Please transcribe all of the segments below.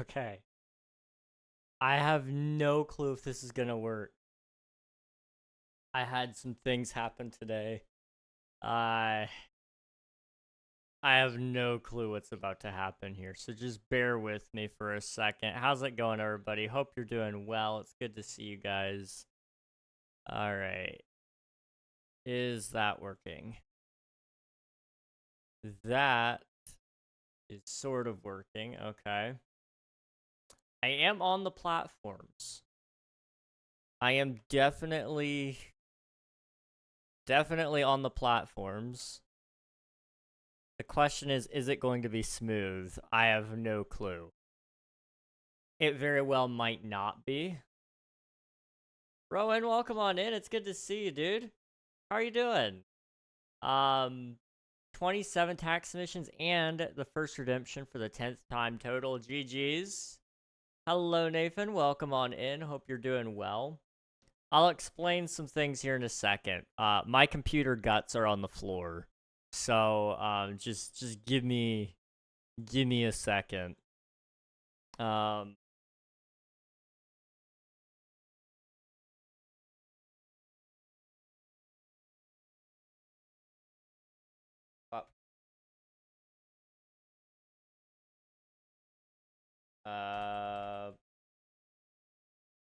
Okay. I have no clue if this is gonna work. I had some things happen today. I have no clue what's about to happen here, so just bear with me for a second. How's it going, everybody? Hope you're doing well. It's good to see you guys. Alright. Is that working? That is sort of working, okay. I am on the platforms. I am definitely on the platforms. The question is it going to be smooth? I have no clue. It very well might not be. Rowan, welcome on in. It's good to see you, dude. How are you doing? 27 tax submissions and the first redemption for the 10th time total. GG's. Hello, Nathan. Welcome on in. Hope you're doing well. I'll explain some things here in a second. My computer guts are on the floor. So, just give me a second.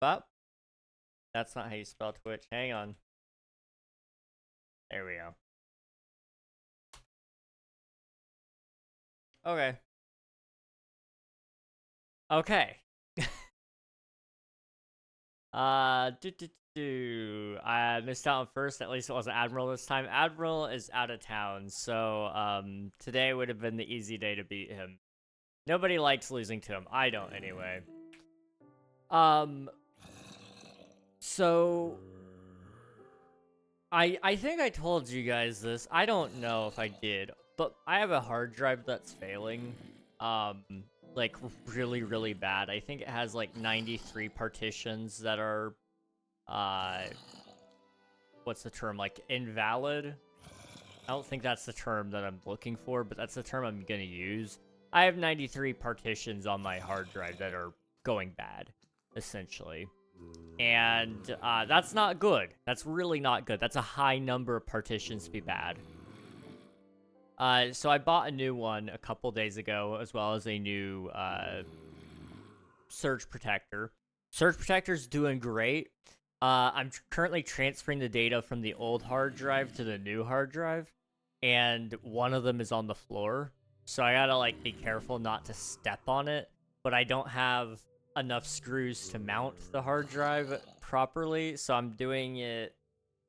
But that's not how you spell Twitch. Hang on. There we go. Okay. Okay. I missed out on first. At least it wasn't Admiral this time. Admiral is out of town, so today would have been the easy day to beat him. Nobody likes losing to him. I don't anyway. So I think I told you guys this. I don't know if I did, but I have a hard drive that's failing. Like really, really bad. I think it has like 93 partitions that are, what's the term? Like invalid? I don't think that's the term that I'm looking for, but that's the term I'm gonna use. I have 93 partitions on my hard drive that are going bad, essentially. And that's not good. That's really not good. That's a high number of partitions to be bad. So I bought a new one a couple days ago, as well as a new Surge Protector. Surge Protector's doing great. I'm currently transferring the data from the old hard drive to the new hard drive, and one of them is on the floor. So I gotta like be careful not to step on it, but I don't have enough screws to mount the hard drive properly, so I'm doing it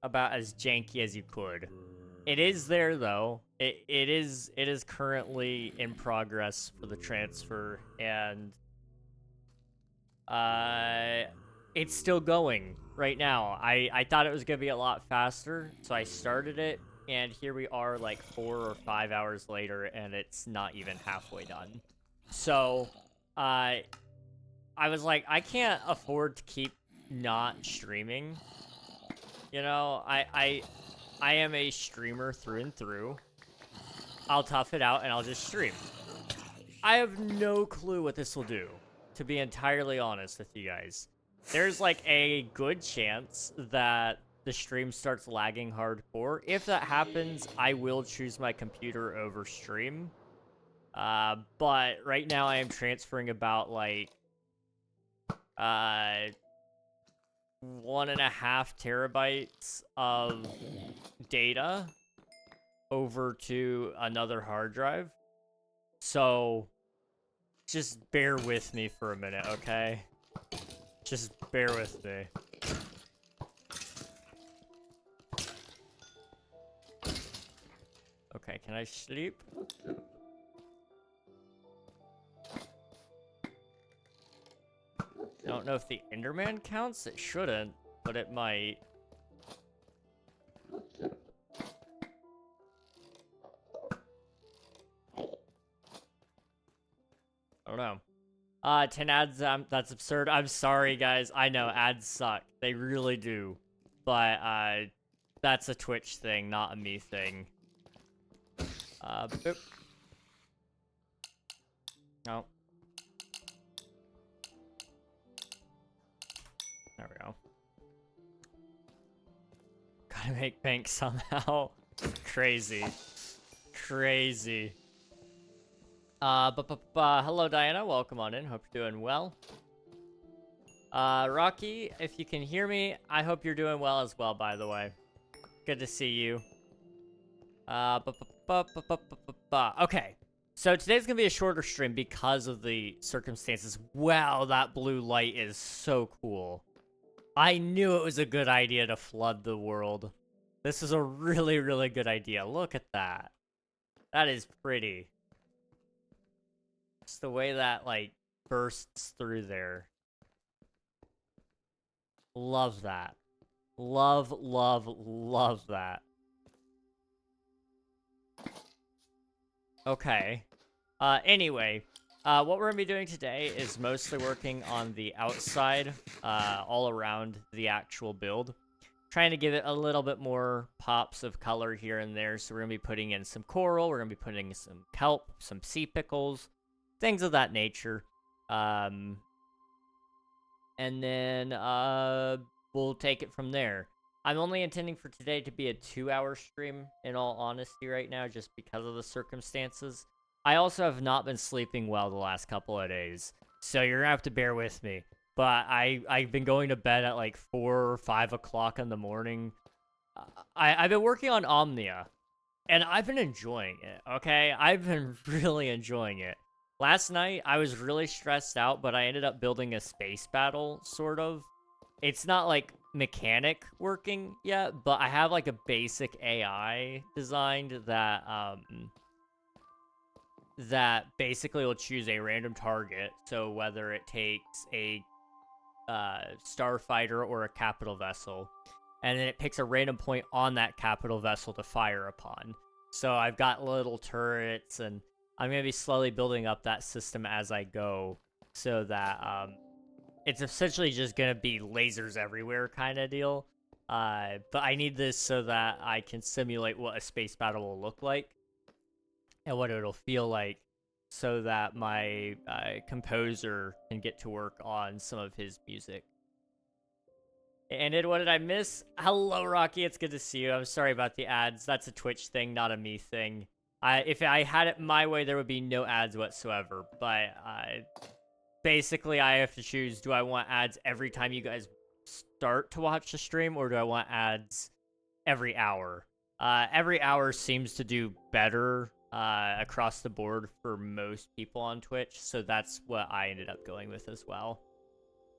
about as janky as you could. It is there though. It is currently in progress for the transfer, and it's still going right now. I thought it was gonna be a lot faster, so I started it, and here we are like 4 or 5 hours later, and it's not even halfway done. So I was like, I can't afford to keep not streaming. You know, I am a streamer through and through. I'll tough it out and I'll just stream. I have no clue what this will do, to be entirely honest with you guys. There's like a good chance that the stream starts lagging hardcore. If that happens, I will choose my computer over stream. But right now I am transferring about like 1.5 terabytes of data over to another hard drive. So just bear with me for a minute, okay? Just bear with me. Okay, can I sleep? I don't know if the Enderman counts. It shouldn't, but it might. I don't know. 10 ads, that's absurd. I'm sorry, guys. I know, ads suck. They really do. But, that's a Twitch thing, not a me thing. Boop. No. There we go. Gotta make bank somehow. Crazy. Crazy. Hello, Diana. Welcome on in. Hope you're doing well. Rocky, if you can hear me, I hope you're doing well as well, by the way. Good to see you. Okay. So today's gonna be a shorter stream because of the circumstances. Wow, that blue light is so cool. I knew it was a good idea to flood the world. This is a really, really good idea. Look at that. That is pretty. Just the way that, like, bursts through there. Love that. Love, love, love that. Okay. Anyway, what we're gonna be doing today is mostly working on the outside, all around the actual build. Trying to give it a little bit more pops of color here and there. So we're gonna be putting in some coral, we're gonna be putting in some kelp, some sea pickles, things of that nature. And then, we'll take it from there. I'm only intending for today to be a 2-hour stream, in all honesty, right now, just because of the circumstances. I also have not been sleeping well the last couple of days, so you're gonna have to bear with me. But I've been going to bed at like 4 or 5 o'clock in the morning. I've been working on Omnia, and I've been enjoying it, okay? I've been really enjoying it. Last night, I was really stressed out, but I ended up building a space battle, sort of. It's not, like, mechanic working yet, but I have, like, a basic AI designed that, that basically will choose a random target. So whether it takes a starfighter or a capital vessel, and then it picks a random point on that capital vessel to fire upon. So I've got little turrets, and I'm going to be slowly building up that system as I go, so that it's essentially just going to be lasers everywhere kind of deal. But I need this so that I can simulate what a space battle will look like and what it'll feel like, so that my composer can get to work on some of his music. And what did I miss? Hello, Rocky. It's good to see you. I'm sorry about the ads. That's a Twitch thing, not a me thing. If I had it my way, there would be no ads whatsoever. But basically, I have to choose, do I want ads every time you guys start to watch the stream, or do I want ads every hour? Every hour seems to do better across the board for most people on Twitch, so that's what I ended up going with as well.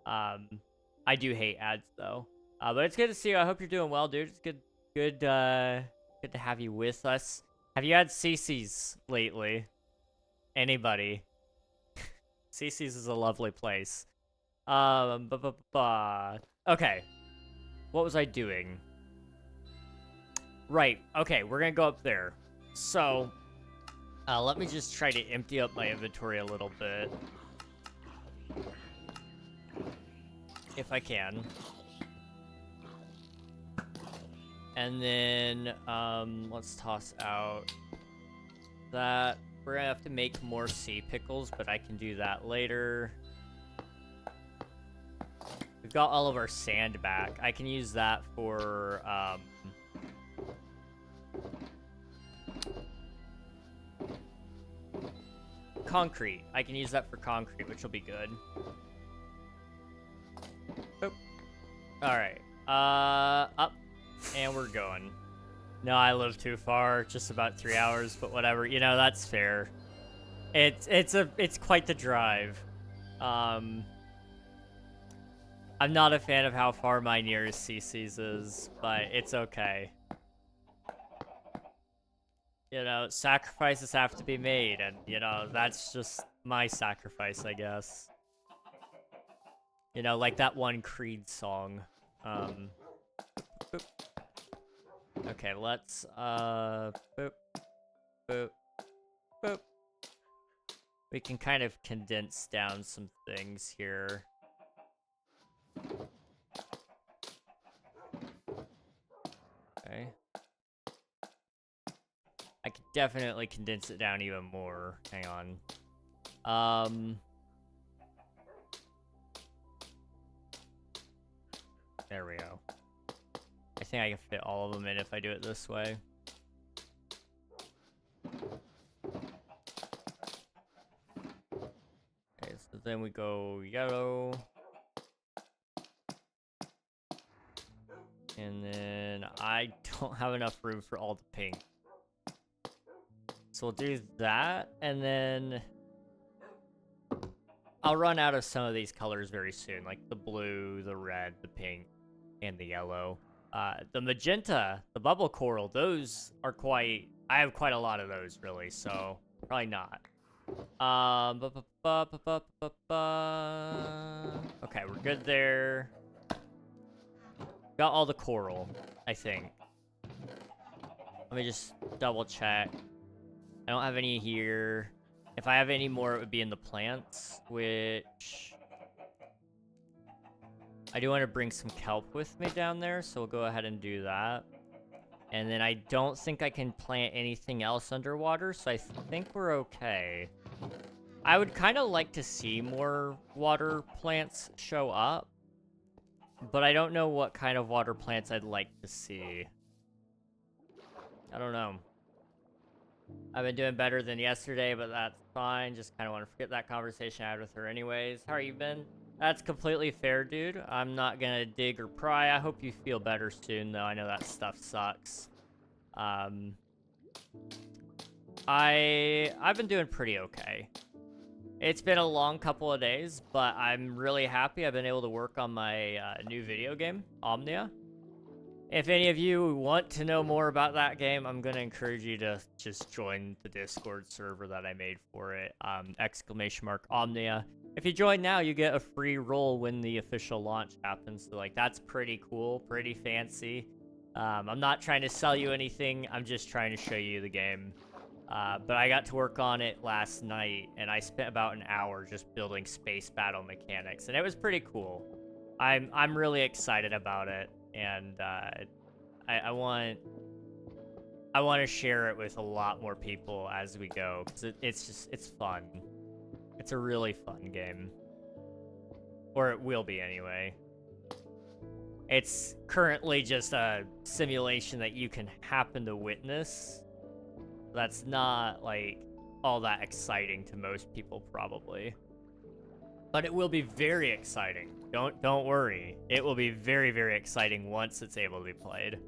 I do hate ads, though. But it's good to see you. I hope you're doing well, dude. It's good to have you with us. Have you had CC's lately? Anybody? CC's is a lovely place. Okay. What was I doing? Right. Okay, we're gonna go up there. So, let me just try to empty up my inventory a little bit. If I can. And then, let's toss out that. We're gonna have to make more sea pickles, but I can do that later. We've got all of our sand back. I can use that for, concrete. I can use that for concrete, which will be good. Boop. Alright. Up. And we're going. No, I live too far. Just about 3 hours, but whatever. You know, that's fair. It's quite the drive. I'm not a fan of how far my nearest CC's is, but it's okay. You know, sacrifices have to be made, and, you know, that's just my sacrifice, I guess. You know, like that one Creed song. Boop. Okay, let's, boop, boop, boop. We can kind of condense down some things here. Okay. I could definitely condense it down even more. Hang on. There we go. I think I can fit all of them in if I do it this way. Okay, so then we go yellow. And then I don't have enough room for all the pink. So we'll do that, and then I'll run out of some of these colors very soon, like the blue, the red, the pink, and the yellow. The magenta, the bubble coral, those are quite... I have quite a lot of those, really, so probably not. Okay, we're good there. Got all the coral, I think. Let me just double check. I don't have any here. If I have any more, it would be in the plants, which... I do want to bring some kelp with me down there, so we'll go ahead and do that. And then I don't think I can plant anything else underwater, so I think we're okay. I would kind of like to see more water plants show up, but I don't know what kind of water plants I'd like to see. I don't know. I've been doing better than yesterday, but that's fine. Just kind of want to forget that conversation I had with her anyways. How are you been? That's completely fair, dude. I'm not gonna dig or pry. I hope you feel better soon, though. I know that stuff sucks. I've been doing pretty okay. It's been a long couple of days, but I'm really happy I've been able to work on my new video game, Omnia. If any of you want to know more about that game, I'm going to encourage you to just join the Discord server that I made for it, !Omnia. If you join now, you get a free roll when the official launch happens. So, like, that's pretty cool, pretty fancy. I'm not trying to sell you anything. I'm just trying to show you the game. But I got to work on it last night, and I spent about an hour just building space battle mechanics, and it was pretty cool. I'm really excited about it, and I want to share it with a lot more people as we go, because it's fun. It's a really fun game. Or it will be anyway. It's currently just a simulation that you can happen to witness. That's not, like, all that exciting to most people, probably. But it will be very exciting. Don't worry. It will be very, very exciting once it's able to be played.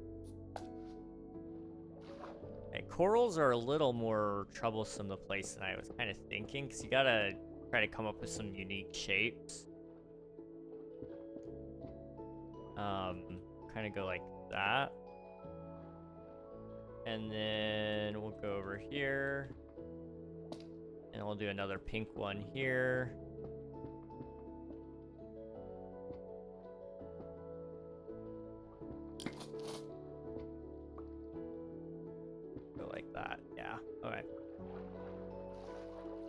Okay, corals are a little more troublesome to place than I was kind of thinking, because you gotta try to come up with some unique shapes. Kind of go like that. And then we'll go over here. And we'll do another pink one here. Go like that. Yeah. Okay.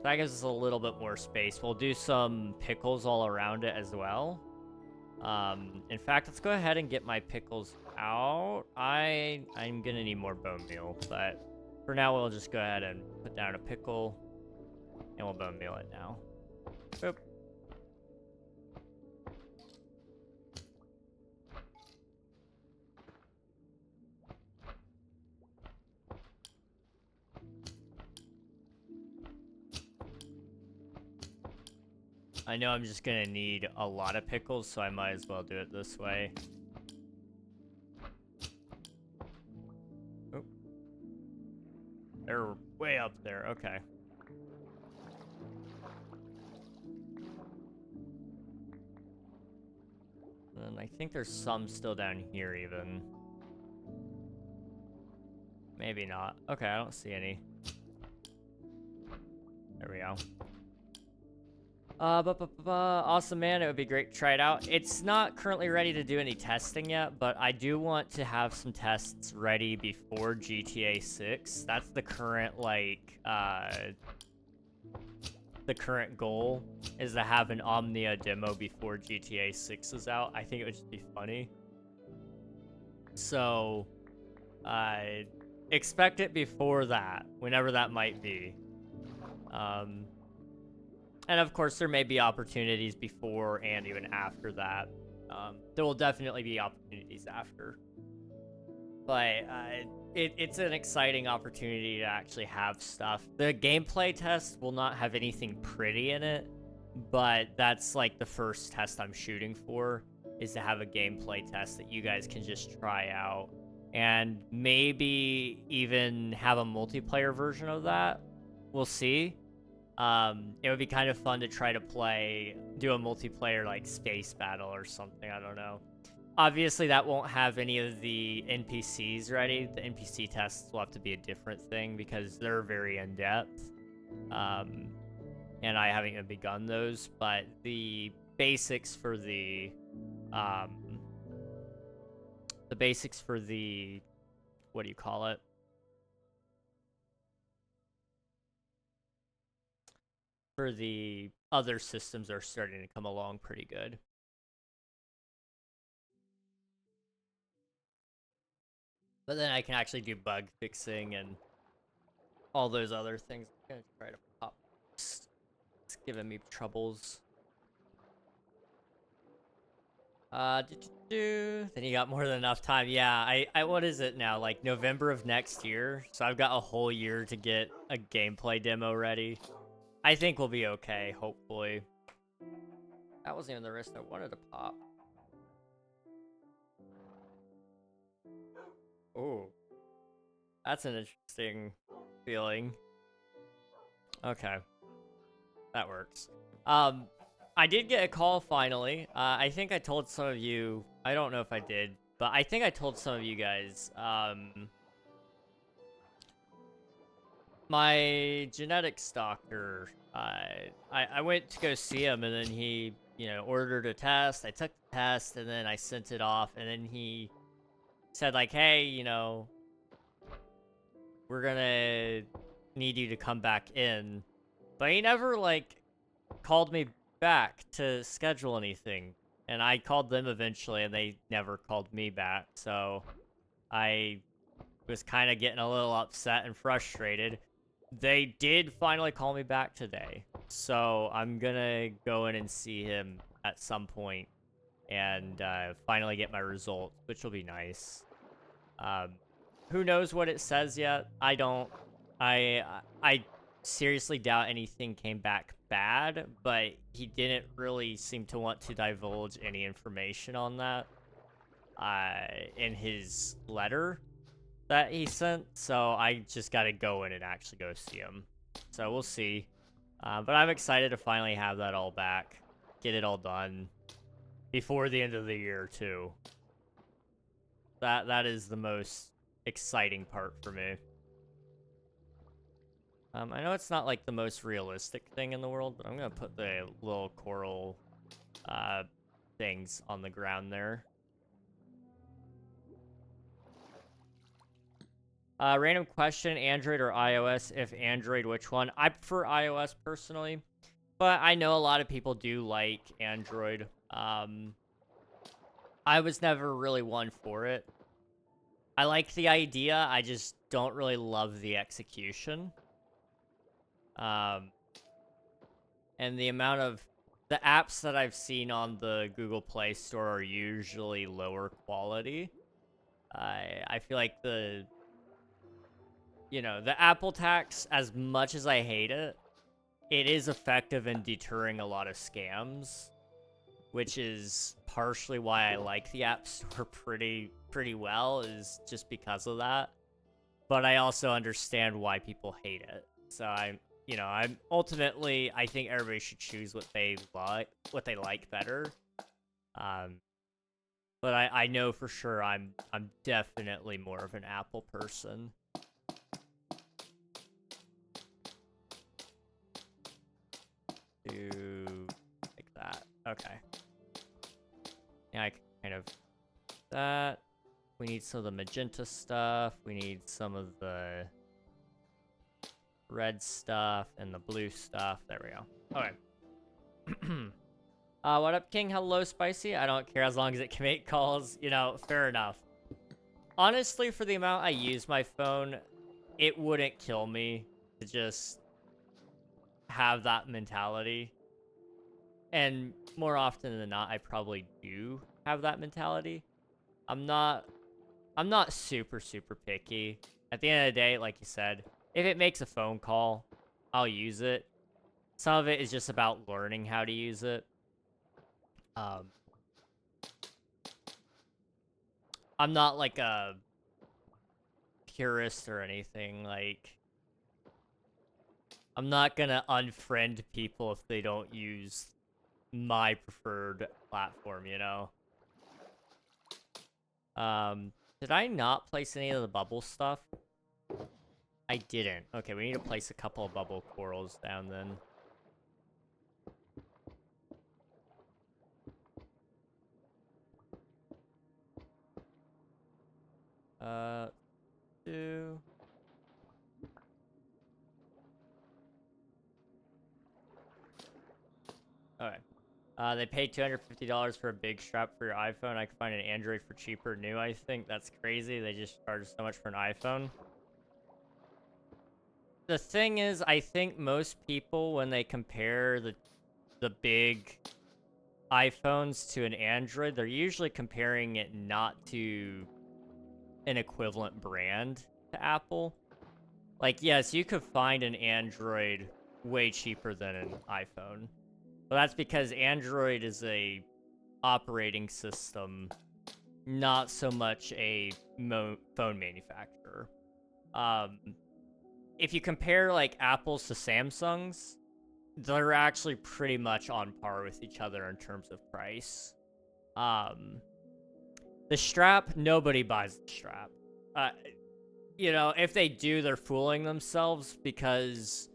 That gives us a little bit more space. We'll do some pickles all around it as well. In fact, let's go ahead and get my pickles out. I'm gonna need more bone meal, but for now we'll just go ahead and put down a pickle, and we'll bone meal it now. Boop. I know I'm just gonna need a lot of pickles, so I might as well do it this way. Oh. They're way up there, okay. And I think there's some still down here even. Maybe not. Okay, I don't see any. There we go. Awesome, man. It would be great to try it out. It's not currently ready to do any testing yet, but I do want to have some tests ready before GTA 6. That's the current, like, the current goal is to have an Omnia demo before GTA 6 is out. I think it would just be funny. So, expect it before that, whenever that might be. And of course, there may be opportunities before and even after that. There will definitely be opportunities after. But it's an exciting opportunity to actually have stuff. The gameplay test will not have anything pretty in it, but that's like the first test I'm shooting for, is to have a gameplay test that you guys can just try out. And maybe even have a multiplayer version of that. We'll see. It would be kind of fun to try to do a multiplayer like space battle or something, I don't know. Obviously, that won't have any of the NPCs ready. The NPC tests will have to be a different thing because they're very in-depth. And I haven't even begun those, but the basics for the what do you call it? For the other systems are starting to come along pretty good. But then I can actually do bug fixing and all those other things. I'm gonna try to pop. It's giving me troubles. Then you got more than enough time. Yeah, I what is it now? Like November of next year. So I've got a whole year to get a gameplay demo ready. I think we'll be okay, hopefully. That wasn't even the wrist I wanted to pop. Oh. That's an interesting feeling. Okay. That works. I did get a call finally. I think I told some of you, I don't know if I did, but I think I told some of you guys, my genetics doctor, I went to go see him, and then he, ordered a test. I took the test, and then I sent it off, and then he said, like, hey, we're gonna need you to come back in. But he never, like, called me back to schedule anything. And I called them eventually, and they never called me back. So I was kind of getting a little upset and frustrated. They did finally call me back today. So I'm gonna go in and see him at some point and finally get my results, which will be nice. Who knows what it says yet? I don't. I seriously doubt anything came back bad, but he didn't really seem to want to divulge any information on that in his letter that he sent. So I just got to go in and actually go see him. So we'll see. But I'm excited to finally have that all back, get it all done before the end of the year too. That is the most exciting part for me. I know it's not like the most realistic thing in the world, but I'm gonna put the little coral things on the ground there. Random question, Android or iOS? If Android, which one? I prefer iOS personally, but I know a lot of people do like Android. I was never really one for it. I like the idea, I just don't really love the execution. And the amount of the apps that I've seen on the Google Play Store are usually lower quality. I feel like the Apple tax, as much as I hate it, it is effective in deterring a lot of scams, which is partially why I like the App Store pretty well, is just because of that. But I also understand why people hate it. So I'm ultimately, I think everybody should choose what they like better. But I know for sure I'm definitely more of an Apple person. Like that. Okay. Yeah, I kind of that. We need some of the magenta stuff. We need some of the red stuff and the blue stuff. There we go. Okay. What up, King? Hello, Spicy. I don't care as long as it can make calls. Fair enough. Honestly, for the amount I use my phone, it wouldn't kill me to just have that mentality. And more often than not, I probably do have that mentality. I'm not super picky. At the end of the day, like you said, if it makes a phone call, I'll use it. Some of it is just about learning how to use it. I'm not like a purist or anything. Like, I'm not gonna unfriend people if they don't use my preferred platform, you know? Did I not place any of the bubble stuff? I didn't. Okay, we need to place a couple of bubble corals down then. Two. Okay. They paid $250 for a big strap for your iPhone. I could find an Android for cheaper new, I think. That's crazy. They just charge so much for an iPhone. The thing is, I think most people, when they compare the big iPhones to an Android, they're usually comparing it not to an equivalent brand to Apple. Like, yes, you could find an Android way cheaper than an iPhone. But that's because Android is a operating system, not so much a phone manufacturer. If you compare, like, Apples to Samsungs, they're actually pretty much on par with each other in terms of price. The strap, nobody buys the strap. You know, if they do, they're fooling themselves because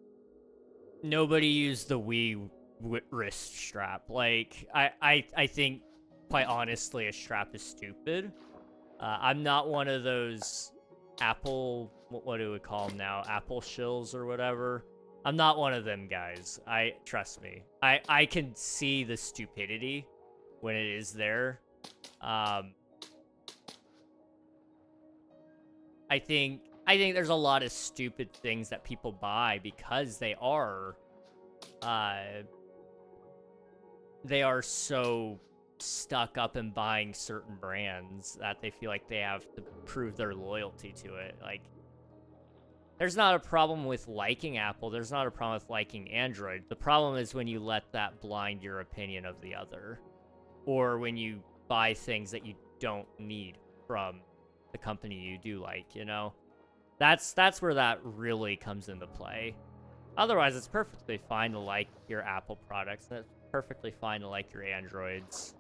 nobody used the Wii wrist strap. Like, I think, quite honestly, a strap is stupid. I'm not one of those Apple, what do we call them now? Apple shills or whatever. I'm not one of them guys. Trust me. I can see the stupidity when it is there. I think there's a lot of stupid things that people buy because they are so stuck up in buying certain brands that they feel like they have to prove their loyalty to it. Like, there's not a problem with liking Apple. There's not a problem with liking Android. The problem is when you let that blind your opinion of the other, or when you buy things that you don't need from the company you do like, you know? That's where that really comes into play. Otherwise, it's perfectly fine to like your Apple products, and it's perfectly fine to like your Androids.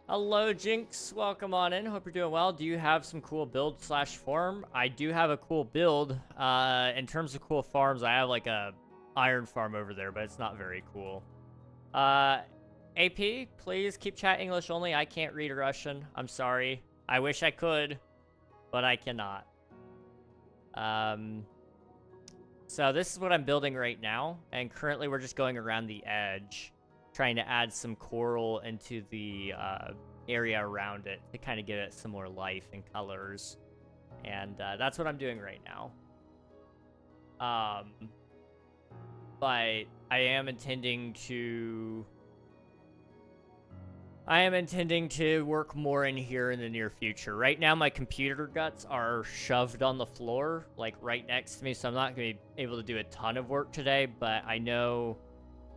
Hello, Jinx. Welcome on in. Hope you're doing well. Do you have some cool build / farm? I do have a cool build. In terms of cool farms, I have like a iron farm over there, but it's not very cool. AP, please keep chat English only. I can't read Russian. I'm sorry. I wish I could, but I cannot. So this is what I'm building right now, and currently we're just going around the edge, trying to add some coral into the area around it to kind of give it some more life and colors. And that's what I'm doing right now. But I am intending to work more in here in the near future. Right now, my computer guts are shoved on the floor, like right next to me, so I'm not going to be able to do a ton of work today, but I know,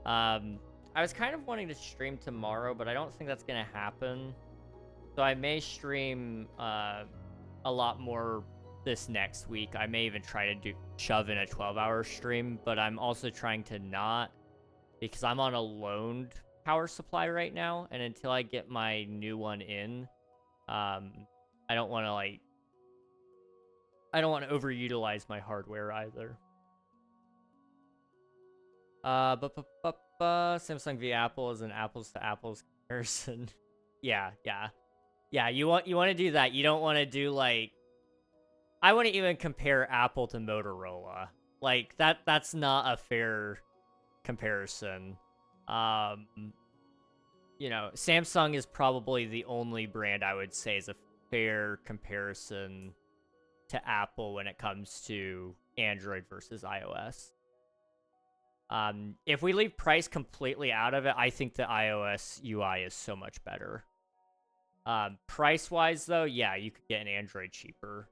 I was kind of wanting to stream tomorrow, but I don't think that's going to happen. So I may stream a lot more this next week. I may even try to shove in a 12-hour stream, but I'm also trying to not, because I'm on a loaned power supply right now, and until I get my new one in, I don't want to overutilize my hardware either. Samsung v Apple is an apples to apples comparison. Yeah. You want to do that. You don't want to do like, I wouldn't even compare Apple to Motorola. Like that's not a fair comparison. You know, Samsung is probably the only brand I would say is a fair comparison to Apple when it comes to Android versus iOS. If we leave price completely out of it, I think the iOS UI is so much better. Price-wise, though, yeah, you could get an Android cheaper.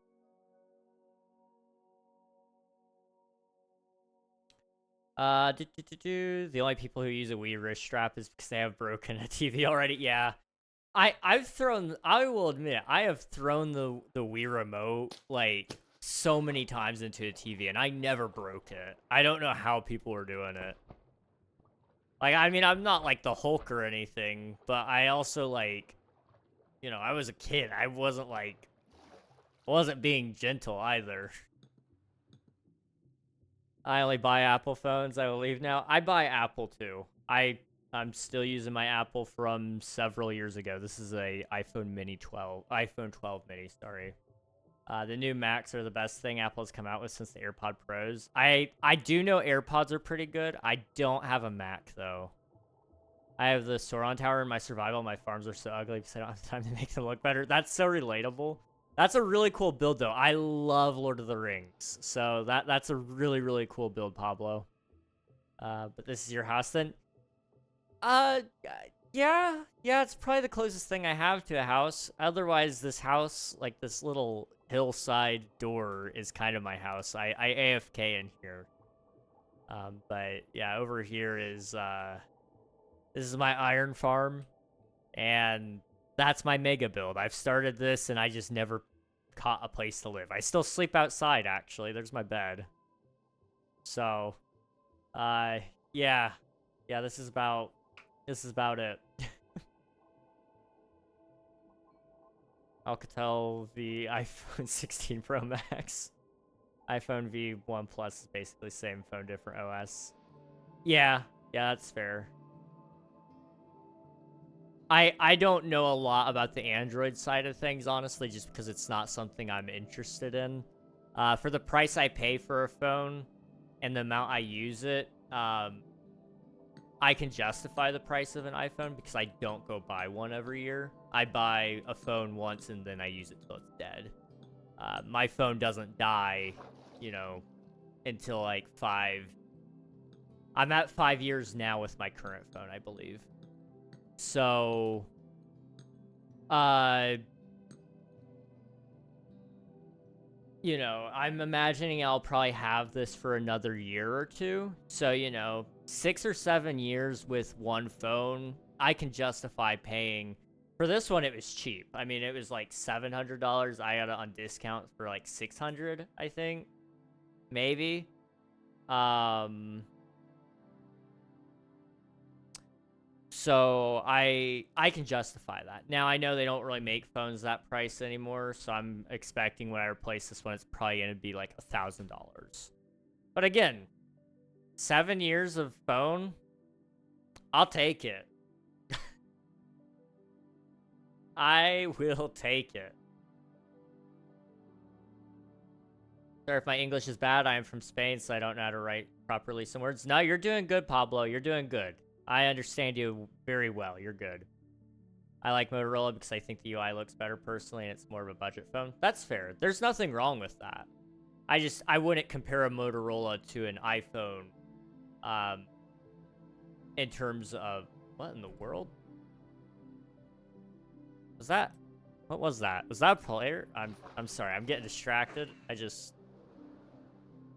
The only people who use a Wii wrist strap is because they have broken a TV already. Yeah, I will admit, I have thrown the Wii remote like so many times into a TV, and I never broke it. I don't know how people were doing it. Like, I mean, I'm not like the Hulk or anything, but I also like, you know, I was a kid. I wasn't being gentle either. I only buy Apple phones. I will leave now. I buy Apple too. I'm still using my Apple from several years ago. This is a iPhone 12 mini, sorry. The new Macs are the best thing Apple has come out with since the AirPod Pros. I do know AirPods are pretty good. I don't have a Mac though. I have the Sauron Tower in my survival. My farms are so ugly because I don't have time to make them look better. That's so relatable. That's a really cool build, though. I love Lord of the Rings, so that's a really, really cool build, Pablo. But this is your house, then? Yeah, it's probably the closest thing I have to a house. Otherwise, this house, like this little hillside door, is kind of my house. I AFK in here. But yeah, over here is this is my iron farm, and that's my mega build. I've started this, and I just never caught a place to live. I still sleep outside, actually. There's my bed. So, yeah. Yeah, this is about it. Alcatel V iPhone 16 Pro Max. iPhone V 1 Plus is basically same phone, different OS. Yeah, that's fair. I don't know a lot about the Android side of things, honestly, just because it's not something I'm interested in. For the price I pay for a phone and the amount I use it, I can justify the price of an iPhone because I don't go buy one every year. I buy a phone once and then I use it till it's dead. My phone doesn't die, you know, until like 5. I'm at 5 years now with my current phone, I believe. So, you know, I'm imagining I'll probably have this for another year or two. So, you know, 6 or 7 years with one phone, I can justify paying. For this one, it was cheap. I mean, it was like $700. I got it on discount for like $600, I think. Maybe. So I can justify that. Now, I know they don't really make phones that price anymore, so I'm expecting when I replace this one, it's probably going to be like $1,000. But again, 7 years of phone, I'll take it. I will take it. Sorry if my English is bad. I am from Spain, so I don't know how to write properly some words. No, you're doing good, Pablo. You're doing good. I understand you very well. You're good. I like Motorola because I think the UI looks better personally, and it's more of a budget phone. That's fair. There's nothing wrong with that. I wouldn't compare a Motorola to an iPhone, in terms of what in the world was that? What was that? Was that a player? I'm sorry. I'm getting distracted.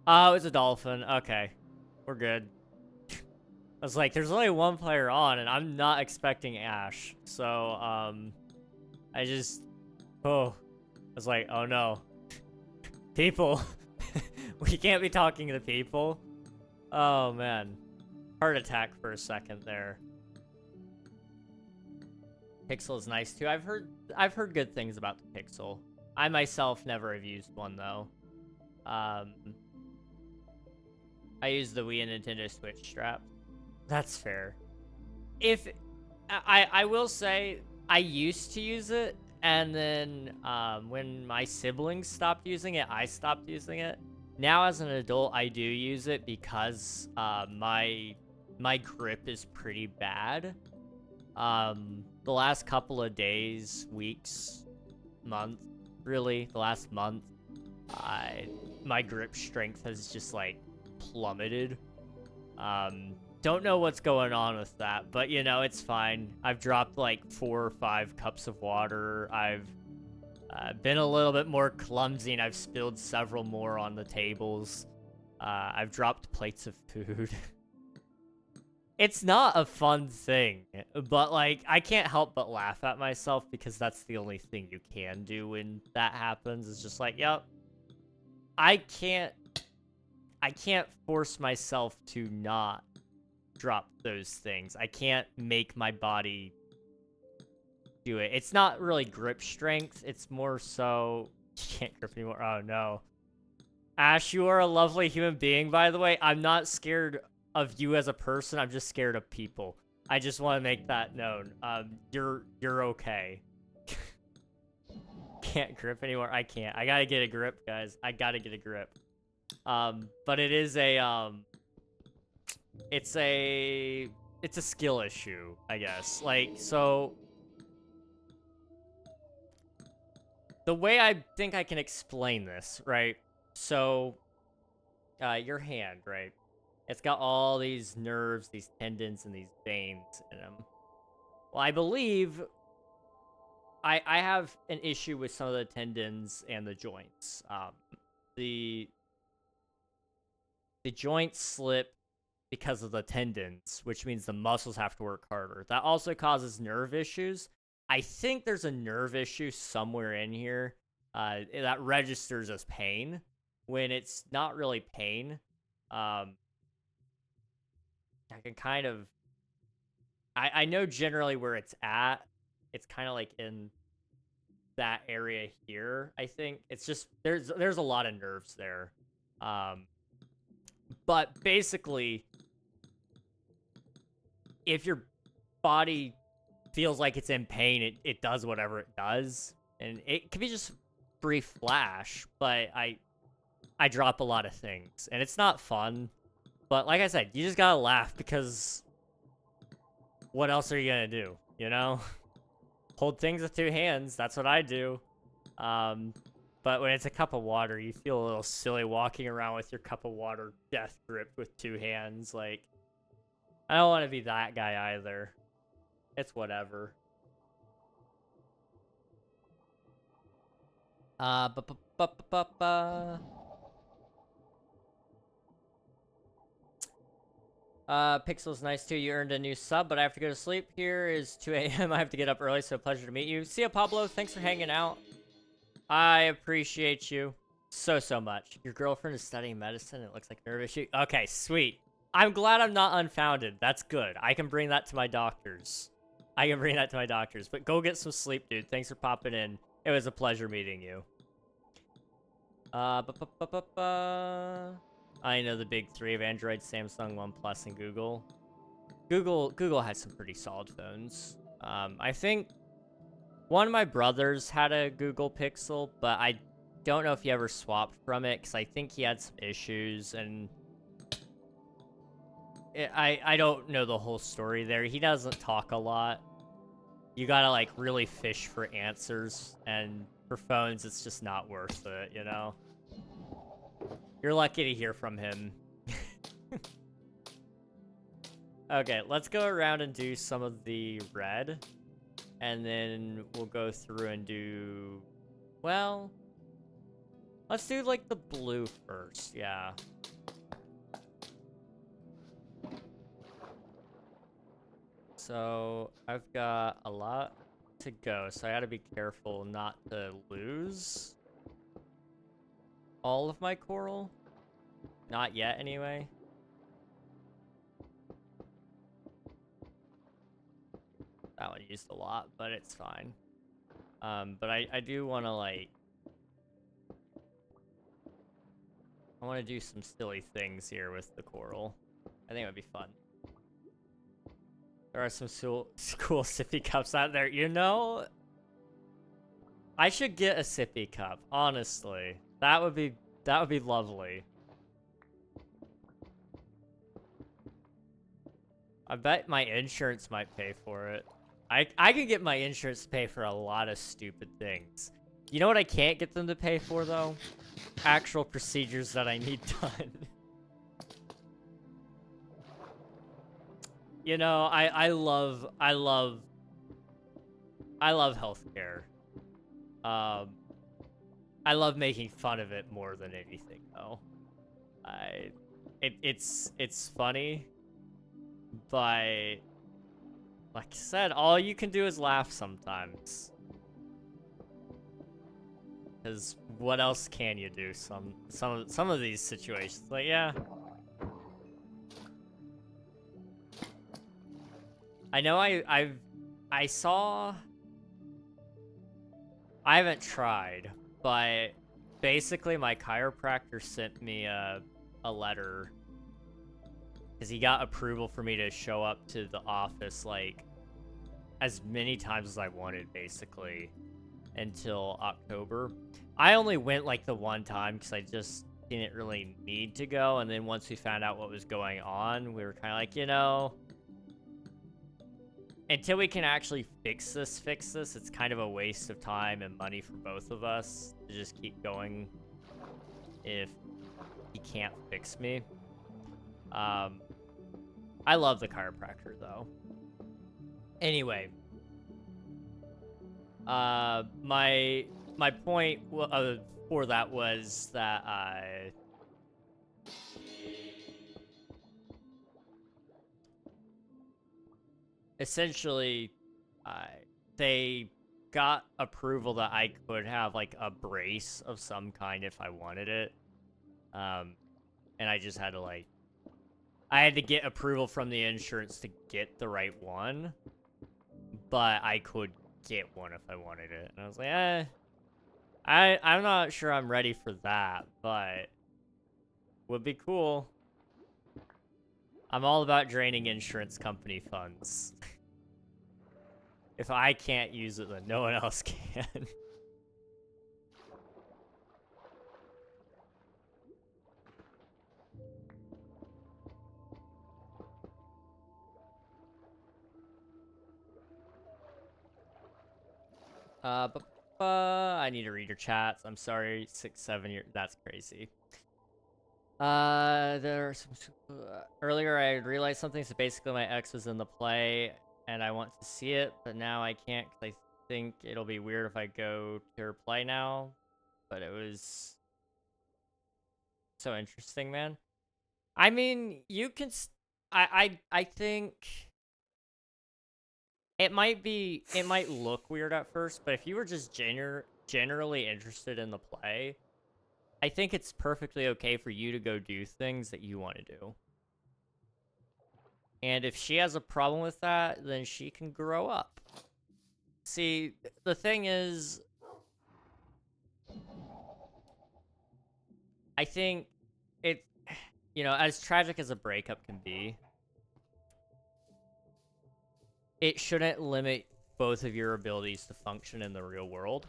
Oh, it's a dolphin. Okay, we're good. I was like, there's only one player on, and I'm not expecting Ash. So, I was like, oh no. People. We can't be talking to people. Oh, man. Heart attack for a second there. Pixel is nice, too. I've heard good things about the Pixel. I myself never have used one, though. I use the Wii and Nintendo Switch strap. That's fair. I will say, I used to use it, and then when my siblings stopped using it, I stopped using it. Now, as an adult, I do use it because my grip is pretty bad. The last couple of days, weeks, month, really, the last month, my grip strength has just, like, plummeted. Don't know what's going on with that, but you know, it's fine. I've dropped like 4 or 5 cups of water. I've been a little bit more clumsy, and I've spilled several more on the tables. I've dropped plates of food. It's not a fun thing, but like, I can't help but laugh at myself because that's the only thing you can do when that happens. It's just like, yep, I can't force myself to not drop those things. I can't make my body do it. It's not really grip strength. It's more so you can't grip anymore. Oh no. Ash, you are a lovely human being, by the way. I'm not scared of you as a person. I'm just scared of people. I just want to make that known. You're okay. Can't grip anymore. I can't. I gotta get a grip, guys. I gotta get a grip. But it is a it's a skill issue, I guess. Like, so the way I think I can explain this, right? So, your hand, right? It's got all these nerves, these tendons, and these veins in them. Well, I believe I have an issue with some of the tendons and the joints. The joints slip because of the tendons, which means the muscles have to work harder. That also causes nerve issues. I think there's a nerve issue somewhere in here that registers as pain when it's not really pain. I can kind of... I know generally where it's at. It's kind of like in that area here, I think. It's just, there's a lot of nerves there. But basically, if your body feels like it's in pain, it does whatever it does. And it can be just brief flash, but I drop a lot of things. And it's not fun. But like I said, you just gotta laugh because what else are you gonna do, you know? Hold things with 2 hands, that's what I do. But when it's a cup of water, you feel a little silly walking around with your cup of water death grip with 2 hands. Like, I don't want to be that guy either. It's whatever. Pixel's nice too. You earned a new sub, but I have to go to sleep. Here is 2 a.m. I have to get up early, so pleasure to meet you. See ya, Pablo. Thanks for hanging out. I appreciate you so much. Your girlfriend is studying medicine. It looks like nerve issue. Okay, sweet. I'm glad I'm not unfounded. That's good. I can bring that to my doctors. But go get some sleep, dude. Thanks for popping in. It was a pleasure meeting you. I know the big 3 of Android, Samsung, OnePlus, and Google. Google has some pretty solid phones. I think one of my brothers had a Google Pixel, but I don't know if he ever swapped from it, because I think he had some issues, and I don't know the whole story there. He doesn't talk a lot. You gotta, like, really fish for answers, and for phones, it's just not worth it, you know? You're lucky to hear from him. Okay, let's go around and do some of the red. And then we'll go through and do... Well... Let's do, like, the blue first, yeah. So, I've got a lot to go, so I gotta be careful not to lose all of my coral. Not yet, anyway. That one used a lot, but it's fine. But I do want to, like... I want to do some silly things here with the coral. I think it would be fun. There are some cool sippy cups out there. You know, I should get a sippy cup, honestly. That would be lovely. I bet my insurance might pay for it. I could get my insurance to pay for a lot of stupid things. You know what I can't get them to pay for, though? Actual procedures that I need done. You know, I love healthcare. I love making fun of it more than anything, though. It's funny, but like I said, all you can do is laugh sometimes. Because what else can you do? Some of these situations, like yeah. I know I saw. I haven't tried, but basically my chiropractor sent me a letter because he got approval for me to show up to the office like as many times as I wanted, basically, until October. I only went like the one time because I just didn't really need to go, and then once we found out what was going on, we were kind of like, you know, until we can actually fix this, it's kind of a waste of time and money for both of us to just keep going if he can't fix me. I love the chiropractor, though. Anyway, my point for that was that essentially, they got approval that I could have like a brace of some kind if I wanted it. And I just had to like, I had to get approval from the insurance to get the right one, but I could get one if I wanted it. And I was like, I'm not sure I'm ready for that, but would be cool. I'm all about draining insurance company funds. If I can't use it, then no one else can. I need to read your chats. I'm sorry, 6, 7 years. That's crazy. There's earlier I realized something. So basically, my ex was in the play, and I want to see it, but now I can't because I think it'll be weird if I go to her play now. But it was so interesting, man. I mean, you can. I think it might look weird at first, but if you were just generally interested in the play, I think it's perfectly okay for you to go do things that you want to do. And if she has a problem with that, then she can grow up. See, the thing is, I think it, you know, as tragic as a breakup can be, it shouldn't limit both of your abilities to function in the real world.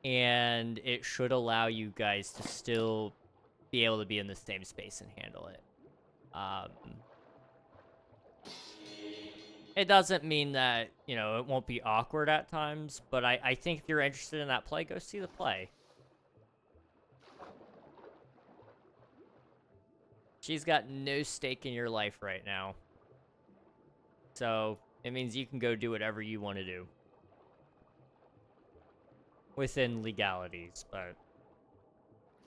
And it should allow you guys to still be able to be in the same space and handle it. It doesn't mean that, you know, it won't be awkward at times, but I think if you're interested in that play, go see the play. She's got no stake in your life right now. So, it means you can go do whatever you want to do. Within legalities, but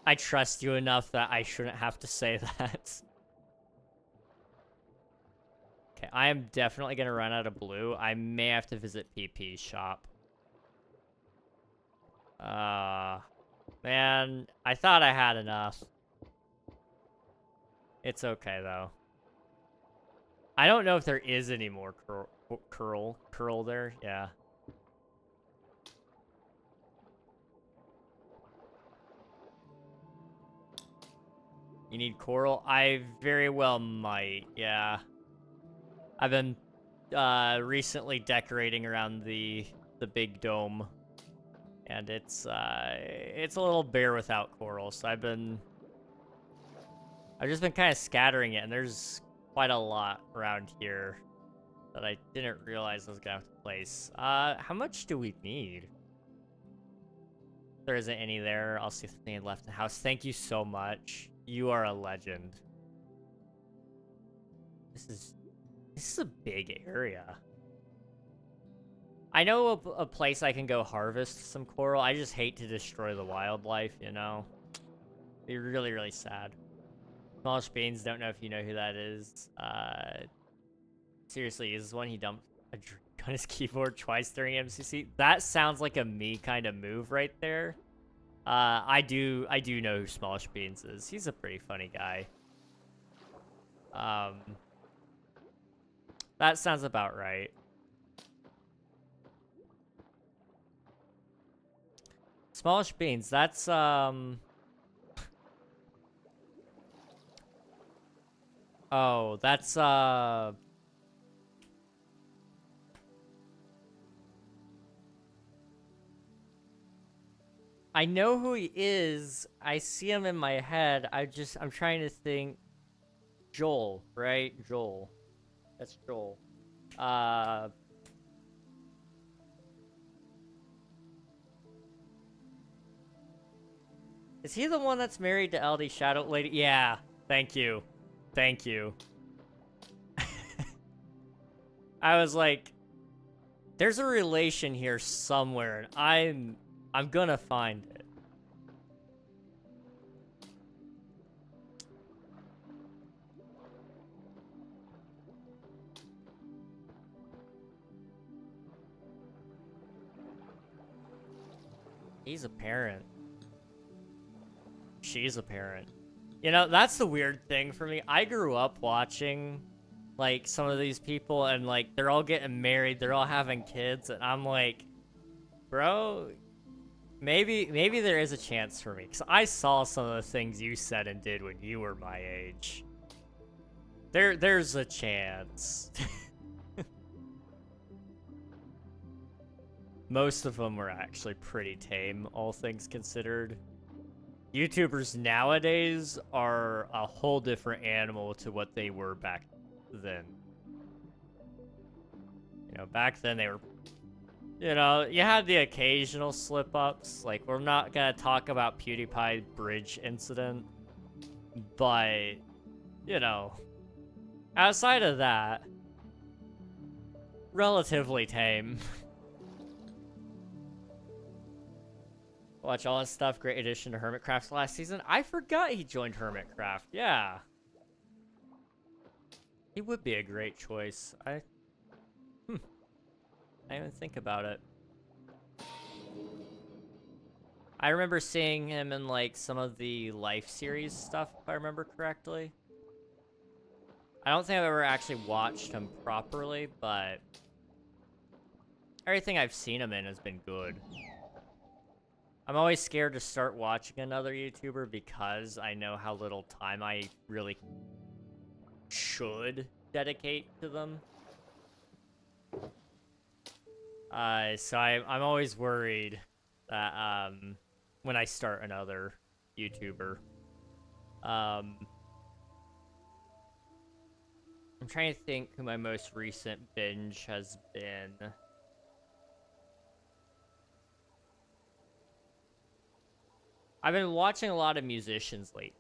I trust you enough that I shouldn't have to say that. Okay, I am definitely going to run out of blue. I may have to visit PP's shop. Man, I thought I had enough. It's okay, though. I don't know if there is any more curl there. Yeah. You need coral? I very well might, yeah. I've been recently decorating around the big dome, and it's a little bare without coral, so I've just been kind of scattering it, and there's quite a lot around here that I didn't realize I was gonna have to place. How much do we need? There isn't any there. I'll see if there's any left in the house. Thank you so much. You are a legend. This This is a big area. I know a place I can go harvest some coral. I just hate to destroy the wildlife, you know? Be really, really sad. Smallish Beans, don't know if you know who that is. Seriously, is this one he dumped a drink on his keyboard twice during MCC? That sounds like a me kind of move right there. I do know who Smallish Beans is. He's a pretty funny guy. That sounds about right. Smallish Beans, that's, oh, that's, I know who he is. I see him in my head. I'm trying to think. Joel, right? Joel. That's Joel. Is he the one that's married to LD Shadow Lady? Yeah. Thank you. Thank you. I was like, there's a relation here somewhere, and I'm gonna find it. He's a parent. She's a parent. You know, that's the weird thing for me. I grew up watching, like, some of these people, and, like, they're all getting married, they're all having kids, and I'm like, bro, maybe there is a chance for me. Because I saw some of the things you said and did when you were my age. There's a chance. Most of them were actually pretty tame, all things considered. YouTubers nowadays are a whole different animal to what they were back then. You know, back then they were, you know, you had the occasional slip-ups. Like, we're not gonna talk about PewDiePie bridge incident, but, you know, outside of that, relatively tame. Watch all his stuff. Great addition to Hermitcraft's last season. I forgot he joined Hermitcraft. Yeah. He would be a great choice. I didn't even think about it. I remember seeing him in, like, some of the Life series stuff, if I remember correctly. I don't think I've ever actually watched him properly, but everything I've seen him in has been good. I'm always scared to start watching another YouTuber because I know how little time I really should dedicate to them. So I'm always worried that when I start another YouTuber. I'm trying to think who my most recent binge has been. I've been watching a lot of musicians lately.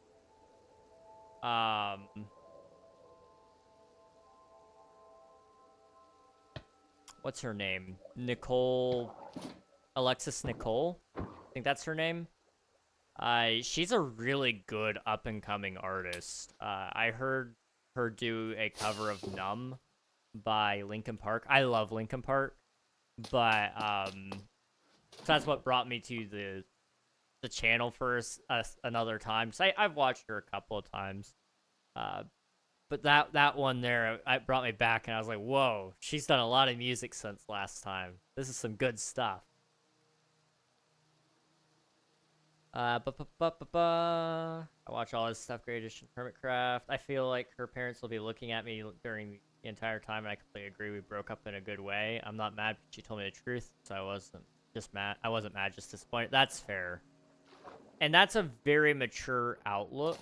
What's her name? Alexis Nicole? I think that's her name. She's a really good up-and-coming artist. I heard her do a cover of Numb by Linkin Park. I love Linkin Park, but so that's what brought me to the channel for another time. So I've watched her a couple of times, but that one there, it brought me back, and I was like, whoa, she's done a lot of music since last time. This is some good stuff. I watch all his stuff. Great addition, Hermitcraft. I feel like her parents will be looking at me during the entire time, and I completely agree. We broke up in a good way. I'm not mad. She told me the truth, so I wasn't mad. Just disappointed. That's fair. And that's a very mature outlook.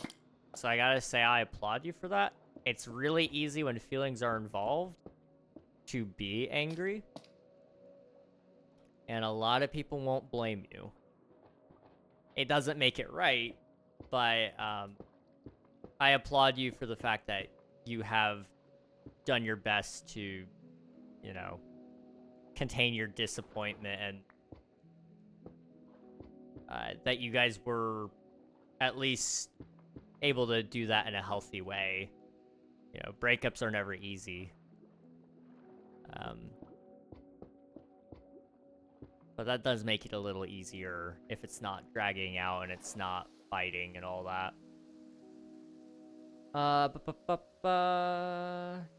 So I gotta say, I applaud you for that. It's really easy when feelings are involved to be angry. And a lot of people won't blame you. It doesn't make it right, but I applaud you for the fact that you have done your best to, you know, contain your disappointment, and that you guys were at least able to do that in a healthy way. You know, breakups are never easy. But that does make it a little easier if it's not dragging out and it's not fighting and all that.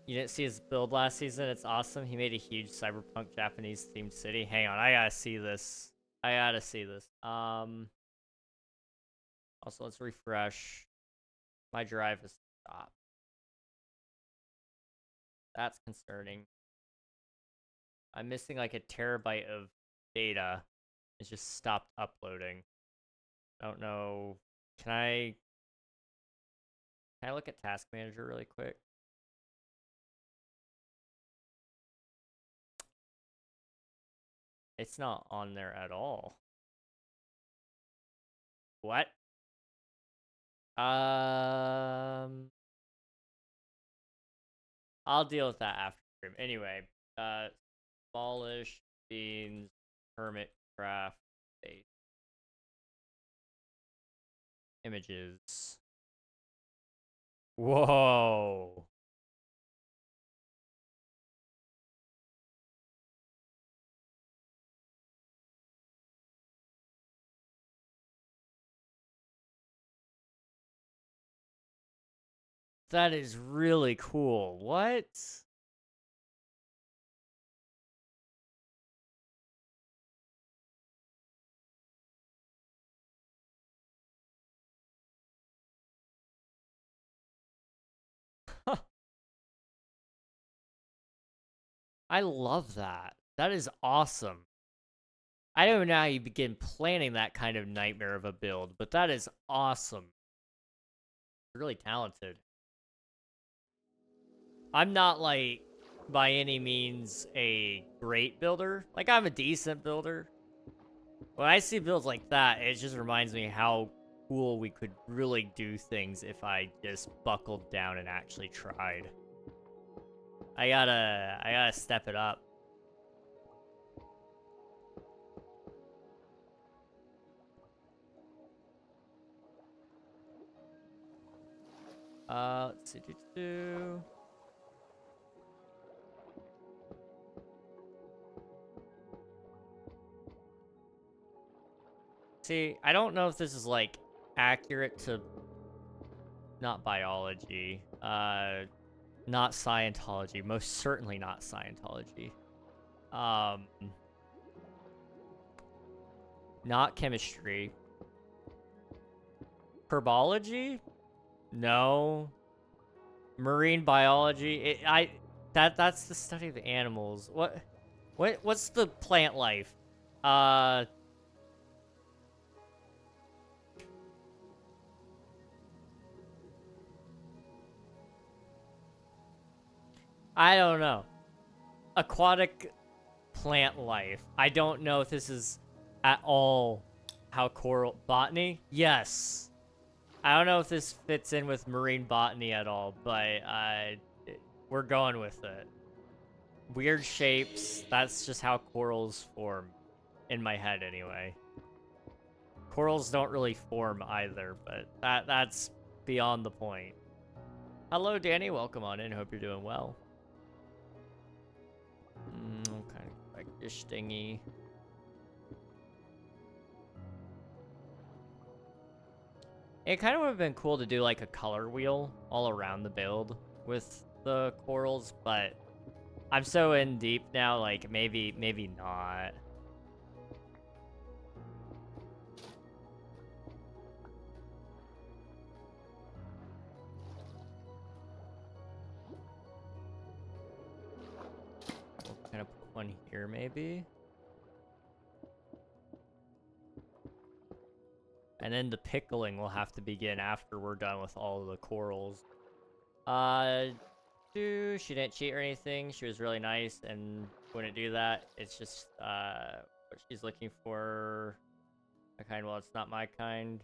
You didn't see his build last season? It's awesome. He made a huge cyberpunk Japanese themed city. Hang on, I gotta see this. Also, let's refresh. My drive is stopped. That's concerning. I'm missing like a terabyte of data. It's just stopped uploading. I don't know. Can I look at Task Manager really quick? It's not on there at all. What? I'll deal with that after stream. Anyway, smallish beans, hermit craft, base. Images. Whoa. That is really cool. What? I love that. That is awesome. I don't know how you begin planning that kind of nightmare of a build, but that is awesome. You're really talented. I'm not, like, by any means a great builder. Like, I'm a decent builder. When I see builds like that, it just reminds me how cool we could really do things if I just buckled down and actually tried. I gotta step it up. Let's see. See, I don't know if this is, like, accurate to... Not biology. Not Scientology. Most certainly not Scientology. Not chemistry. Herbology? No. Marine biology? That's the study of animals. What's the plant life? I don't know. Aquatic plant life. I don't know if this is at all how coral... Botany? Yes. I don't know if this fits in with marine botany at all, but we're going with it. Weird shapes. That's just how corals form. In my head, anyway. Corals don't really form either, but that's beyond the point. Hello, Danny. Welcome on in. Hope you're doing well. Okay, like dish thingy. It kind of would have been cool to do like a color wheel all around the build with the corals, but I'm so in deep now, like maybe not. We'll kind of put one here maybe. And then the pickling will have to begin after we're done with all of the corals. She didn't cheat or anything. She was really nice and wouldn't do that. It's just, what she's looking for. My kind, well, it's not my kind.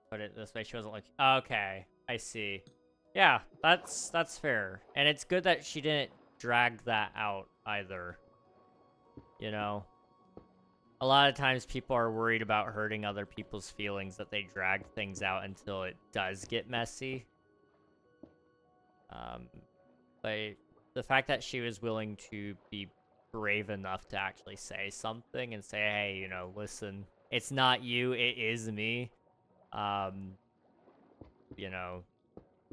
Put it this way, she wasn't looking. Okay, I see. Yeah, that's fair. And it's good that she didn't drag that out either. You know? A lot of times people are worried about hurting other people's feelings, that they drag things out until it does get messy. But the fact that she was willing to be brave enough to actually say something and say, hey, you know, listen, it's not you, it is me. You know,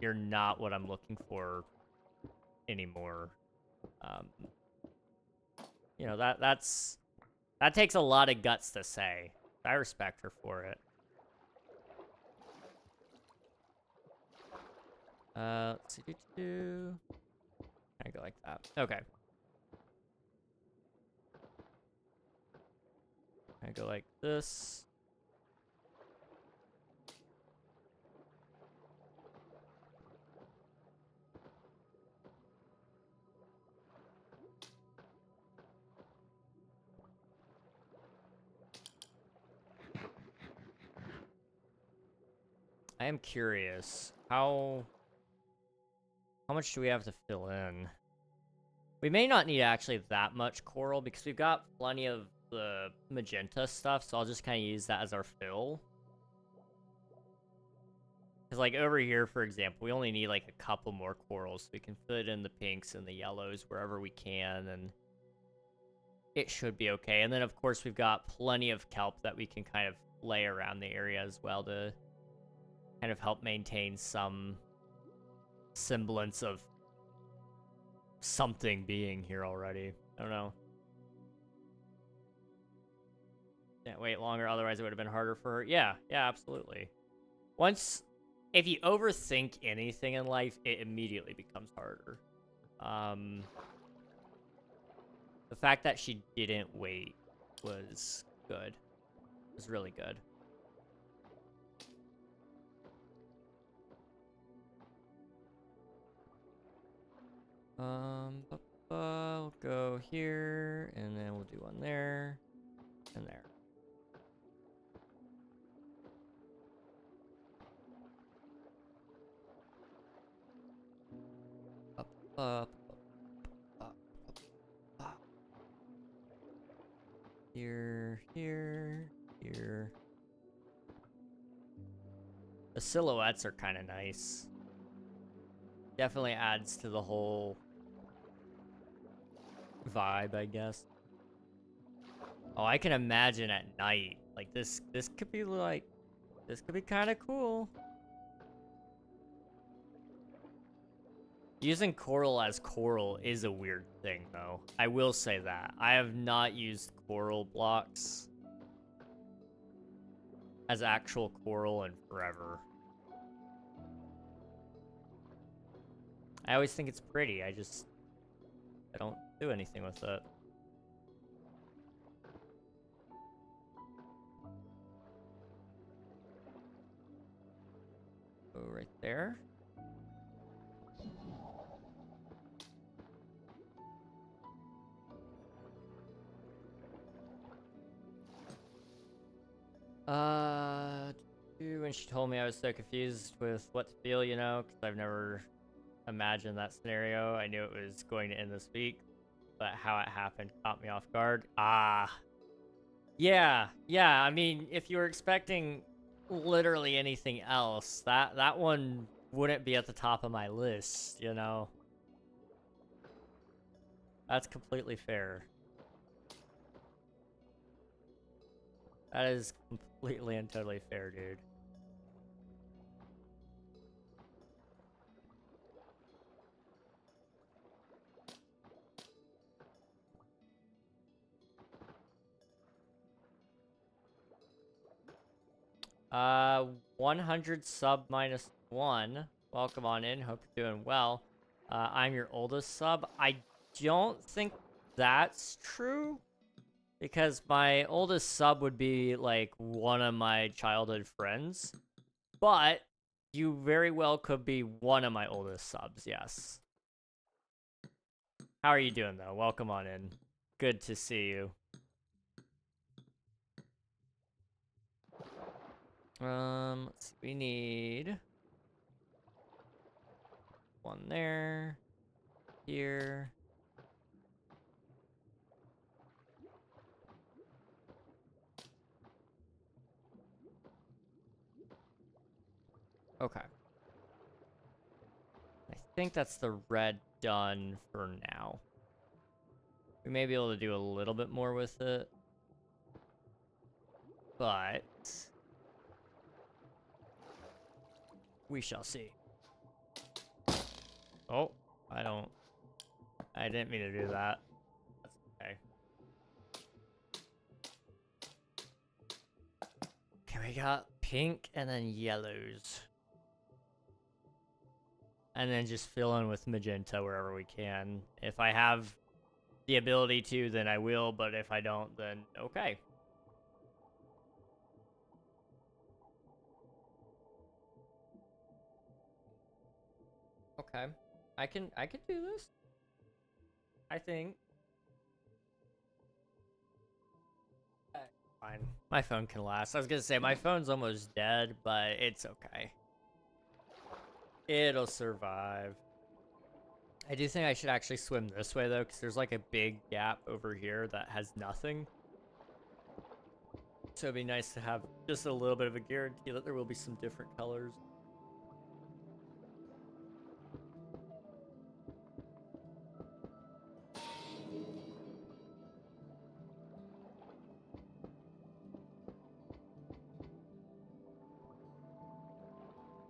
you're not what I'm looking for anymore. You know, that takes a lot of guts to say. I respect her for it. Let's see. I go like that. Okay. I go like this. I am curious. How much do we have to fill in? We may not need actually that much coral because we've got plenty of the magenta stuff, so I'll just kind of use that as our fill. Because, like, over here, for example, we only need, like, a couple more corals, so we can fit in the pinks and the yellows wherever we can, and it should be okay. And then, of course, we've got plenty of kelp that we can kind of lay around the area as well to kind of help maintain some semblance of something being here already. I don't know. Can't wait longer, otherwise it would have been harder for her. Yeah, absolutely. If you overthink anything in life, it immediately becomes harder. The fact that she didn't wait was good. It was really good. We'll go here, and then we'll do one there, and there. Up. Here. The silhouettes are kind of nice. Definitely adds to the whole vibe, I guess. Oh, I can imagine at night. Like, this could be, like... This could be kind of cool. Using coral as coral is a weird thing, though. I will say that. I have not used coral blocks as actual coral in forever. I always think it's pretty. I don't do anything with it. Go right there. When she told me, I was so confused with what to feel, you know, because I've never imagined that scenario. I knew it was going to end this week, but how it happened caught me off guard. Yeah, I mean, if you were expecting literally anything else, that one wouldn't be at the top of my list, you know? That's completely fair. That is completely and totally fair, dude. 100 sub minus 1. Welcome on in. Hope you're doing well. I'm your oldest sub. I don't think that's true, because my oldest sub would be, like, one of my childhood friends. But you very well could be one of my oldest subs, yes. How are you doing, though? Welcome on in. Good to see you. Let's see. We need one there. Here. Okay. I think that's the red done for now. We may be able to do a little bit more with it. But we shall see. Oh, I didn't mean to do that. That's okay. Okay, we got pink and then yellows. And then just fill in with magenta wherever we can. If I have the ability to, then I will, but if I don't, then okay. Okay. I can do this. I think. Fine. My phone can last. I was gonna say my phone's almost dead, but it's okay. It'll survive. I do think I should actually swim this way though, because there's like a big gap over here that has nothing. So it'd be nice to have just a little bit of a guarantee that there will be some different colors.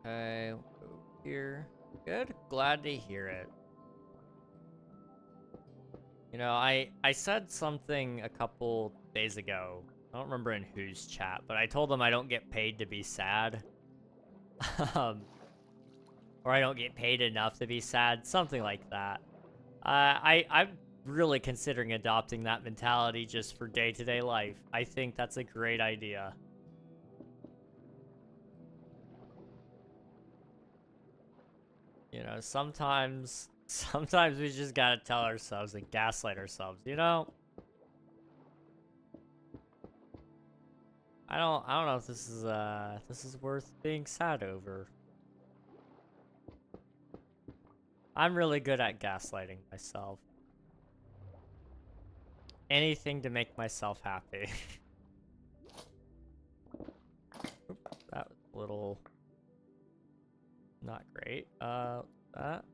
Okay, we'll go here. Good. Glad to hear it. You know, I said something a couple days ago. I don't remember in whose chat, but I told them I don't get paid to be sad. Or I don't get paid enough to be sad, something like that. I'm really considering adopting that mentality just for day-to-day life. I think that's a great idea. You know, sometimes we just gotta tell ourselves and gaslight ourselves, you know? I don't know if this is worth being sad over. I'm really good at gaslighting myself. Anything to make myself happy. Oops, that was a little not great. That.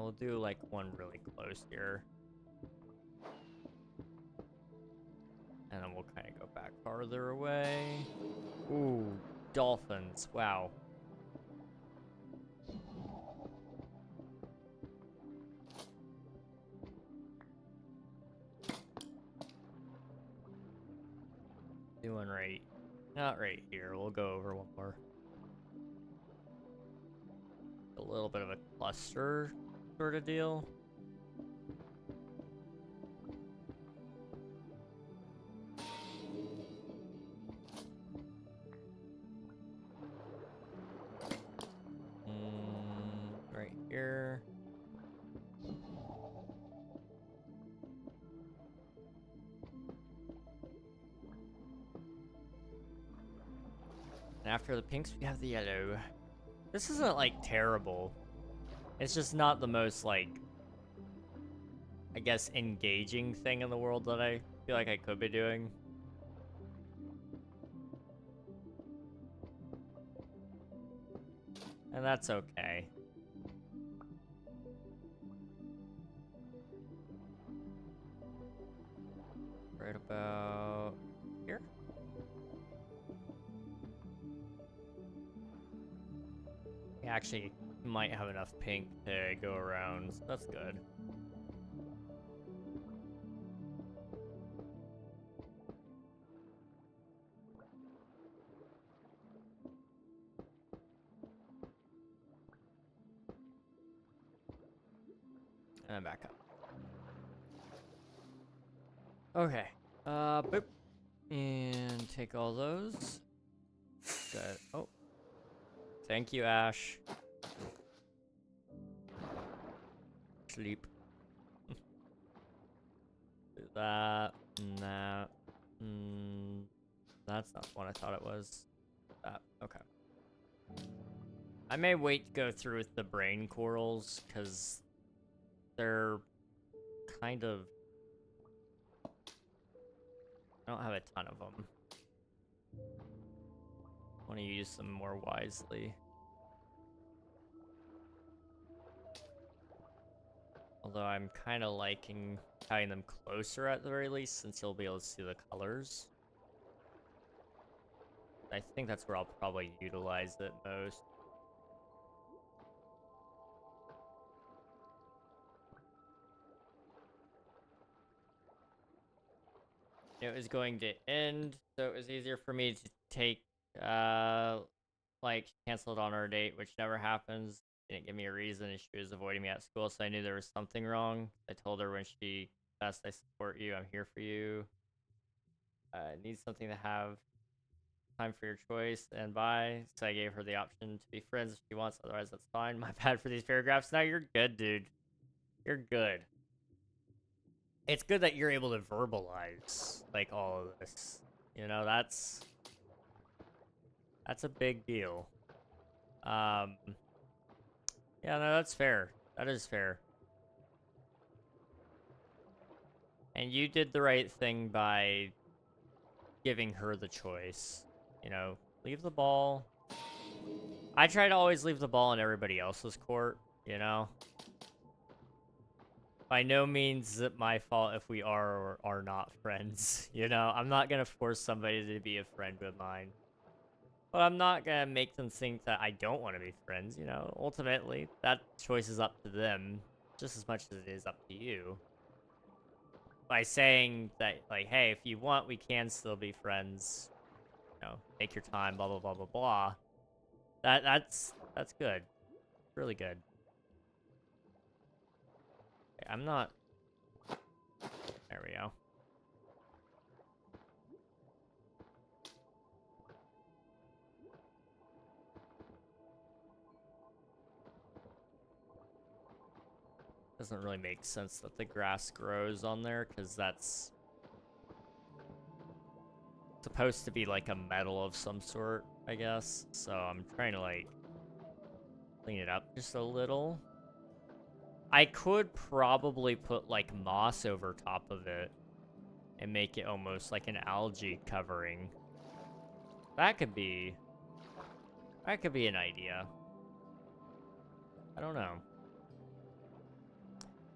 We'll do like one really close here. And then we'll kind of go back farther away. Ooh, dolphins. Wow. Doing right. Not right here. We'll go over one more. A little bit of a cluster sort of deal. Right here. And after the pinks, we have the yellow. This isn't like terrible. It's just not the most like, I guess, engaging thing in the world that I feel like I could be doing. And that's okay. Right about here. We actually might have enough pink to go around, so that's good. And back up. Okay. Boop. And take all those. Good. Oh. Thank you, Ash. sleep. Do that. Nah. That's not what I thought it was. Okay. I may wait to go through with the brain corals, because they're kind of... I don't have a ton of them. I want to use them more wisely. Although I'm kind of liking having them closer at the very least, since you'll be able to see the colors. I think that's where I'll probably utilize it most. It was going to end, so it was easier for me to take, like, canceled on our date, which never happens. Didn't give me a reason, and she was avoiding me at school, so I knew there was something wrong. I told her when she asked, I support you, I'm here for you. Need something to have time for your choice, and bye. So I gave her the option to be friends if she wants, otherwise that's fine. My bad for these paragraphs. No, you're good, dude. You're good. It's good that you're able to verbalize, like, all of this. You know, that's a big deal. Yeah, no, that's fair. That is fair. And you did the right thing by giving her the choice. You know, leave the ball. I try to always leave the ball in everybody else's court, you know? By no means is it my fault if we are or are not friends, you know? I'm not gonna force somebody to be a friend of mine. But I'm not gonna make them think that I don't want to be friends, you know? Ultimately, that choice is up to them, just as much as it is up to you. By saying that, like, hey, if you want, we can still be friends. You know, take your time, blah, blah, blah, blah, blah. That's good. Really good. Okay, I'm not... There we go. Doesn't really make sense that the grass grows on there, because that's supposed to be like a metal of some sort, I guess. So I'm trying to, like, clean it up just a little. I could probably put, like, moss over top of it and make it almost like an algae covering. That could be an idea. I don't know.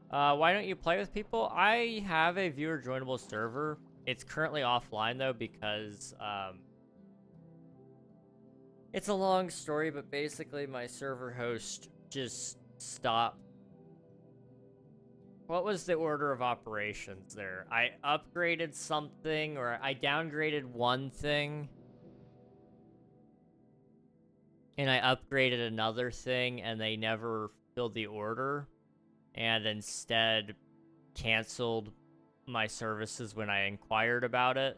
Why don't you play with people? I have a viewer joinable server. It's currently offline though because it's a long story, but basically my server host just stopped. What was the order of operations there? I upgraded something, or I downgraded one thing, and I upgraded another thing, and they never filled the order, and instead canceled my services when I inquired about it.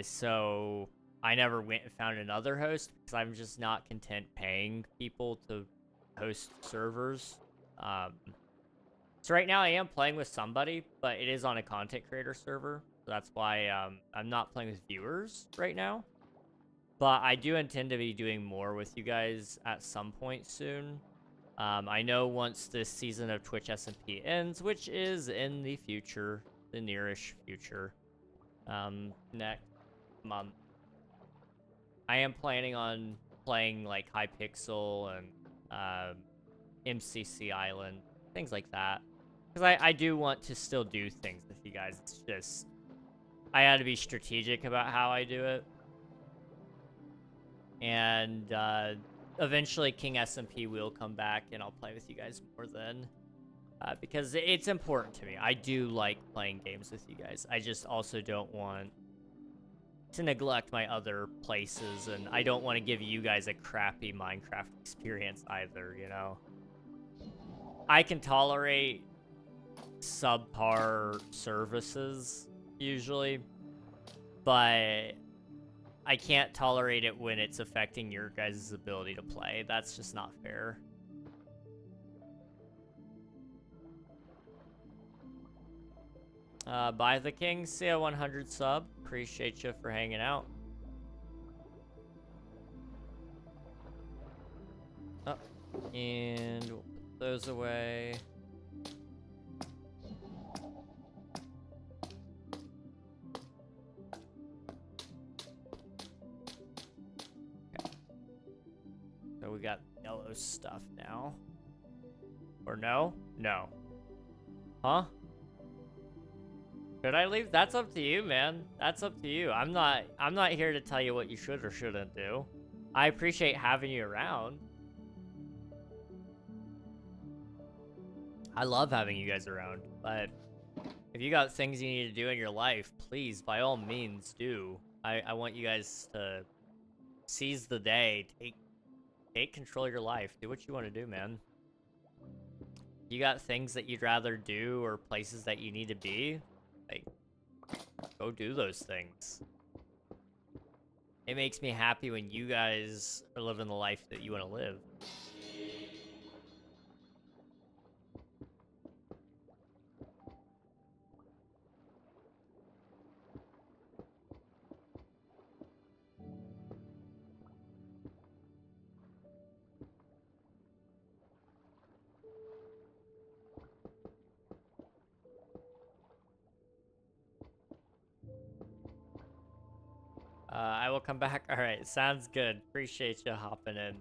So I never went and found another host, because I'm just not content paying people to host servers. So right now I am playing with somebody, but it is on a content creator server. So that's why I'm not playing with viewers right now. But I do intend to be doing more with you guys at some point soon. I know once this season of Twitch SMP ends, which is in the future, the nearish future, next month, I am planning on playing like Hypixel and MCC Island, things like that. Because I do want to still do things with you guys. It's just, I had to be strategic about how I do it. And eventually King SMP will come back and I'll play with you guys more then. Because it's important to me. I do like playing games with you guys. I just also don't want to neglect my other places, and I don't want to give you guys a crappy Minecraft experience either, you know? I can tolerate subpar services, usually, but I can't tolerate it when it's affecting your guys' ability to play. That's just not fair. By the King, see a 100 sub. Appreciate you for hanging out. Oh, and we'll put those away. Okay. So we got yellow stuff now. Or no? No. Huh? Should I leave? That's up to you, man. That's up to you. I'm not here to tell you what you should or shouldn't do. I appreciate having you around. I love having you guys around, but if you got things you need to do in your life, please, by all means, do. I want you guys to seize the day, take control of your life, do what you want to do, man. You got things that you'd rather do or places that you need to be, like, go do those things. It makes me happy when you guys are living the life that you want to live. I will come back. All right, sounds good. Appreciate you hopping in.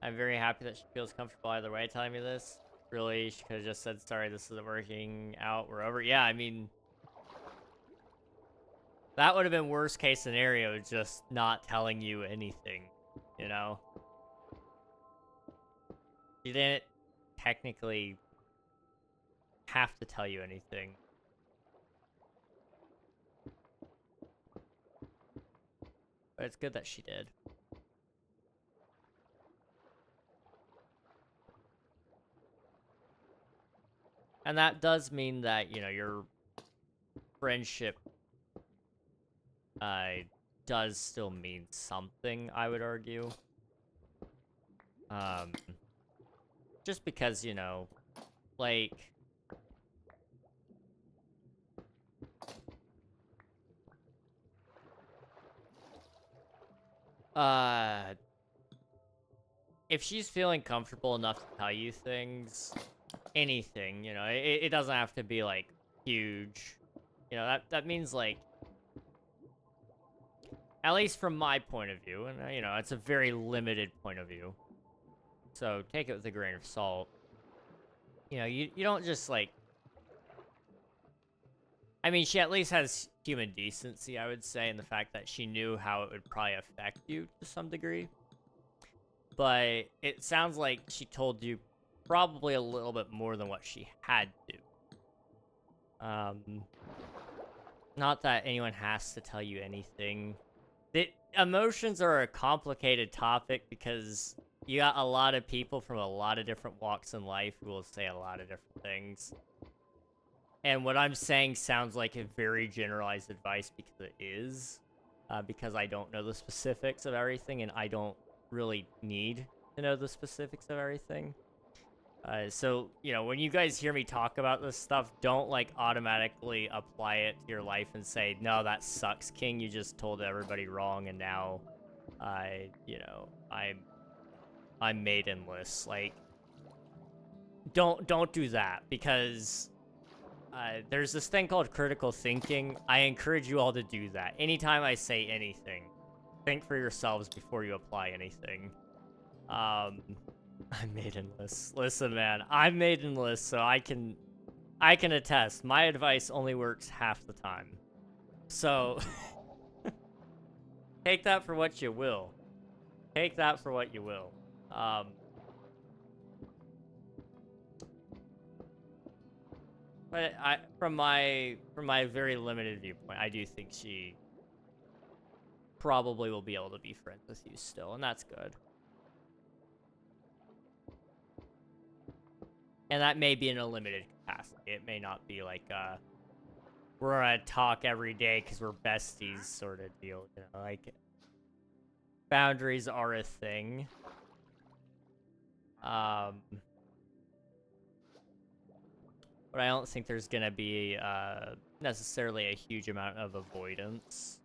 I'm very happy that she feels comfortable either way telling me this. Really, she could have just said, sorry, this isn't working out, we're over. Yeah, I mean, that would have been worst case scenario, just not telling you anything, you know? She didn't technically have to tell you anything. But it's good that she did. And that does mean that, you know, your friendship does still mean something, I would argue. Just because, you know, like... if she's feeling comfortable enough to tell you things, anything, you know, it doesn't have to be, like, huge. You know, that means, like, at least from my point of view, and, you know, it's a very limited point of view, so take it with a grain of salt. You know, you don't just, like... I mean, she at least has human decency, I would say, in the fact that she knew how it would probably affect you to some degree. But it sounds like she told you probably a little bit more than what she had to. Not that anyone has to tell you anything. Emotions are a complicated topic because you got a lot of people from a lot of different walks in life who will say a lot of different things. And what I'm saying sounds like a very generalized advice because it is. Because I don't know the specifics of everything, and I don't really need to know the specifics of everything. So, you know, when you guys hear me talk about this stuff, don't, like, automatically apply it to your life and say, no, that sucks, King, you just told everybody wrong, and now, you know, I'm maidenless. Like, don't do that, because... there's this thing called critical thinking. I encourage you all to do that. Anytime I say anything, think for yourselves before you apply anything. I'm maidenless. Listen, man, I'm maidenless, so I can attest. My advice only works half the time. So, take that for what you will. Take that for what you will. But from my very limited viewpoint, I do think she probably will be able to be friends with you still, and that's good. And that may be in a limited capacity. It may not be like we're gonna talk every day because we're besties sort of deal. You know, like boundaries are a thing. but I don't think there's gonna be necessarily a huge amount of avoidance.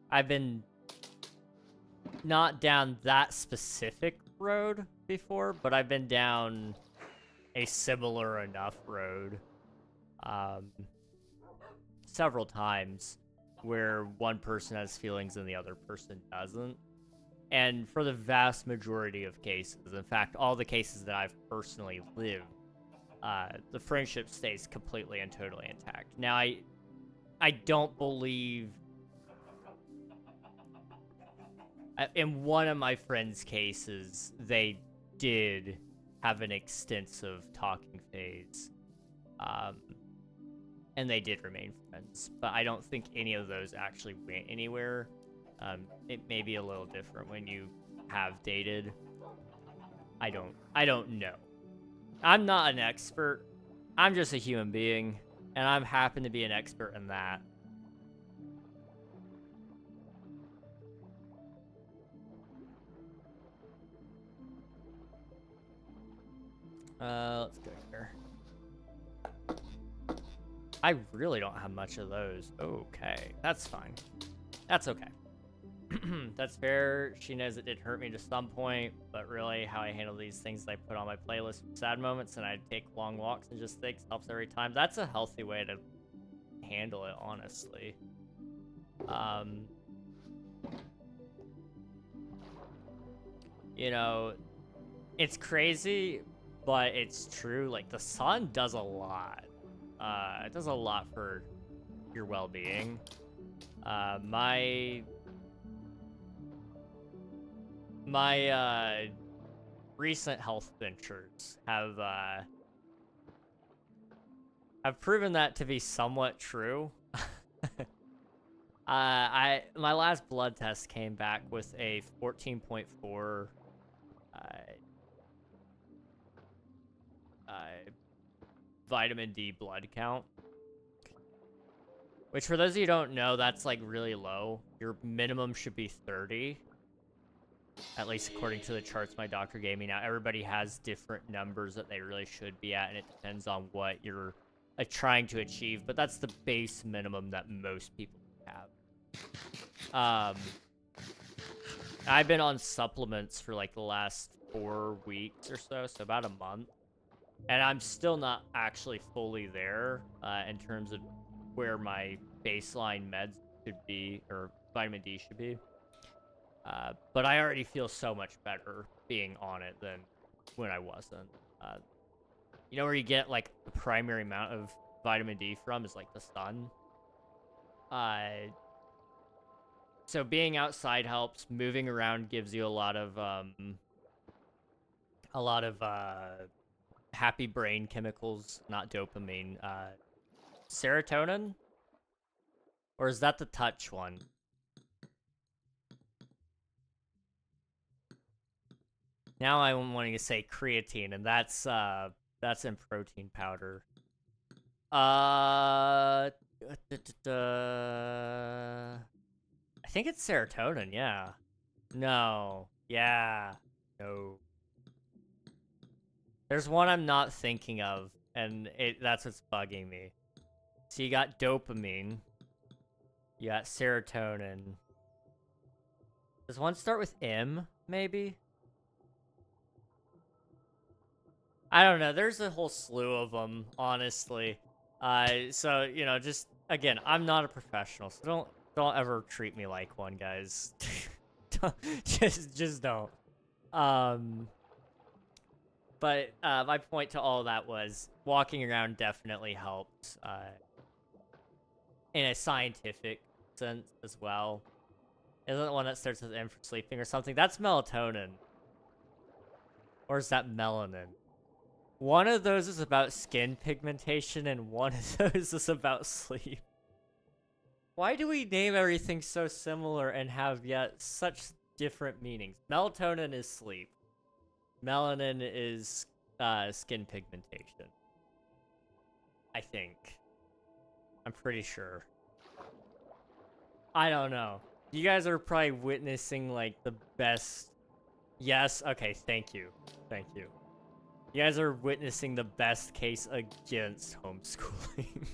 I've been not down that specific road before, but I've been down a similar enough road several times where one person has feelings and the other person doesn't. And for the vast majority of cases, in fact, all the cases that I've personally lived, the friendship stays completely and totally intact. Now, I don't believe... In one of my friends' cases, they did have an extensive talking phase. And they did remain friends. But I don't think any of those actually went anywhere. It may be a little different when you have dated. I don't know. I'm not an expert. I'm just a human being, and I'm happen to be an expert in that. Let's go here. I really don't have much of those. Okay, that's fine. That's okay. That's fair. She knows it did hurt me to some point, but really how I handle these things I put on my playlist for sad moments, and I take long walks and just think helps every time. That's a healthy way to handle it, honestly. You know, it's crazy, but it's true. Like, the sun does a lot. It does a lot for your well-being. My recent health ventures have proven that to be somewhat true. My last blood test came back with a 14.4 vitamin D blood count. Which, for those of you who don't know, that's like really low. Your minimum should be 30. At least according to the charts my doctor gave me. Now, everybody has different numbers that they really should be at, and it depends on what you're trying to achieve. But that's the base minimum that most people have. I've been on supplements for like the last 4 weeks or so about a month. And I'm still not actually fully there in terms of where my baseline meds should be, or vitamin D should be. But I already feel so much better being on it than when I wasn't. You know where you get, like, the primary amount of vitamin D from is, like, the sun? So being outside helps. Moving around gives you a lot of happy brain chemicals, not dopamine. Serotonin? Or is that the touch one? Now I'm wanting to say creatine, and that's in protein powder. I think it's serotonin, yeah. No. Yeah. No. There's one I'm not thinking of, and that's what's bugging me. So you got dopamine. You got serotonin. Does one start with M, maybe? I don't know. There's a whole slew of them, honestly. So, you know, just, again, I'm not a professional, so don't ever treat me like one, guys. just don't. But my point to all that was walking around definitely helps in a scientific sense as well. Isn't it one that starts with M for sleeping or something? That's melatonin. Or is that melanin? One of those is about skin pigmentation, and one of those is about sleep. Why do we name everything so similar and have yet such different meanings? Melatonin is sleep. Melanin is skin pigmentation. I think. I'm pretty sure. I don't know. You guys are probably witnessing, like, the best... Yes? Okay, thank you. Thank you. You guys are witnessing the best case against homeschooling.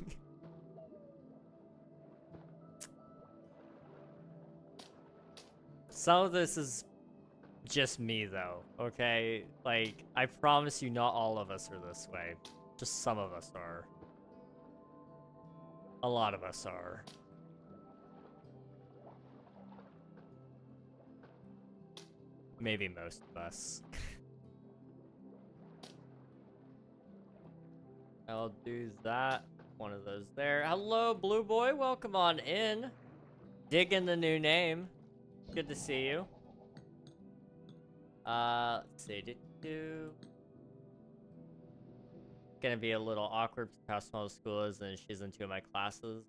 Some of this is just me, though, okay? Like, I promise you not all of us are this way. Just some of us are. A lot of us are. Maybe most of us. I'll do that. One of those there. Hello, Blue Boy. Welcome on in. Digging the new name. Good to see you. Let's see. Gonna be a little awkward because how small the school is and she's in 2 of my classes.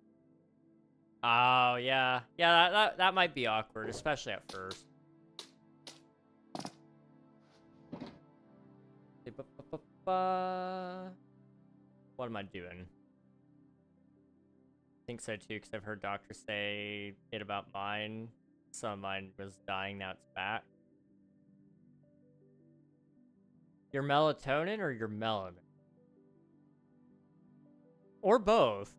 Oh, yeah. Yeah, that might be awkward, especially at first. What am I doing? I think so too, because I've heard doctors say it about mine. Some of mine was dying, now it's back. Your melatonin or your melanin? Or both.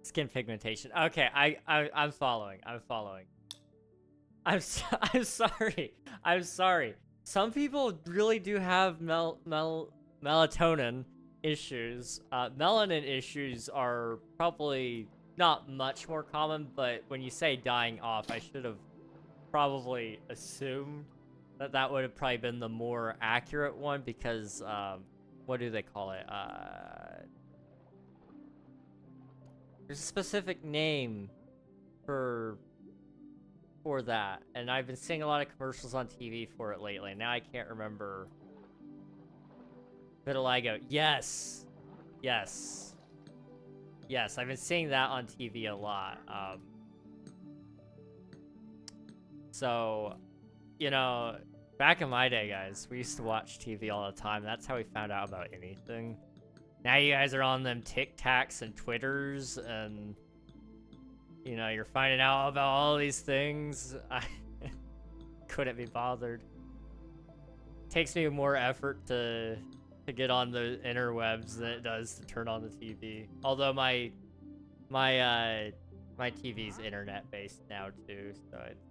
Skin pigmentation. Okay, I'm following. I'm following. I'm sorry. I'm sorry. Some people really do have melatonin issues. Melanin issues are probably not much more common, but when you say dying off, I should have probably assumed that that would have probably been the more accurate one because, what do they call it? There's a specific name for that, and I've been seeing a lot of commercials on TV for it lately, and now I can't remember. Vitiligo. Yes! Yes. Yes, I've been seeing that on TV a lot. So, you know, back in my day, guys, we used to watch TV all the time. That's how we found out about anything. Now you guys are on them TikToks and Twitters, and, you know, you're finding out about all these things. I couldn't be bothered. Takes me more effort to get on the interwebs than it does to turn on the TV. Although my TV's internet-based now too, so it's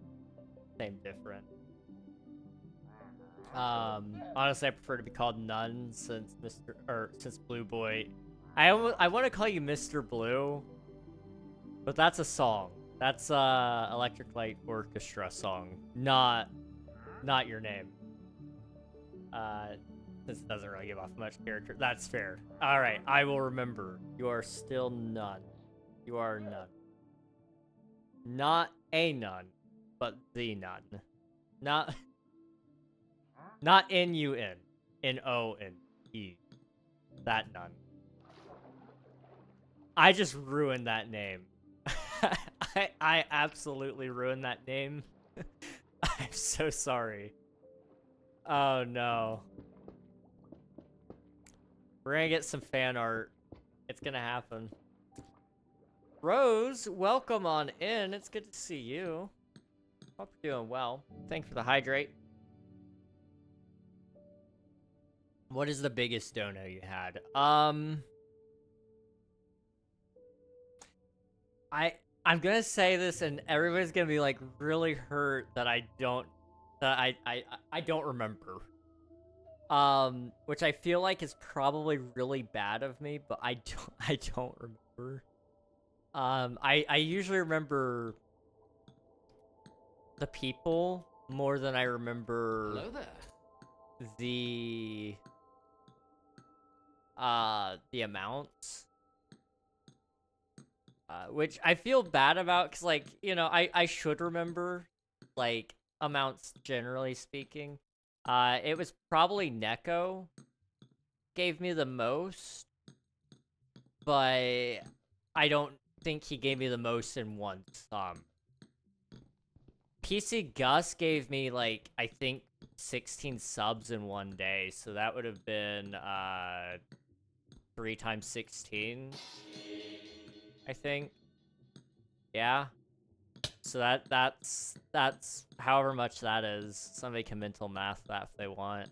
same different. Honestly, I prefer to be called None since since Blue Boy. I want to call you Mr. Blue, but that's a song. That's Electric Light Orchestra song, not your name. This doesn't really give off much character. That's fair. All right, I will remember. You are still None. You are None. Not a nun, but the nun. Not N-U-N. N-O-N-E. That nun. I just ruined that name. I absolutely ruined that name. I'm so sorry. Oh no. We're gonna get some fan art. It's gonna happen. Rose, welcome on in. It's good to see you. Hope you're doing well. Thanks for the hydrate. What is the biggest dono you had? I'm gonna say this and everybody's gonna be like really hurt that I don't remember. Which I feel like is probably really bad of me, but I don't remember. I usually remember the people more than I remember. Hello there. The amounts. Which I feel bad about, because, like, you know, I should remember, like, amounts generally speaking. It was probably Neko gave me the most, but I don't think he gave me the most in one sum. PC Gus gave me, like, I think 16 subs in one day, so that would have been, 3 times 16, I think. Yeah. So that's however much that is. Somebody can mental math that if they want.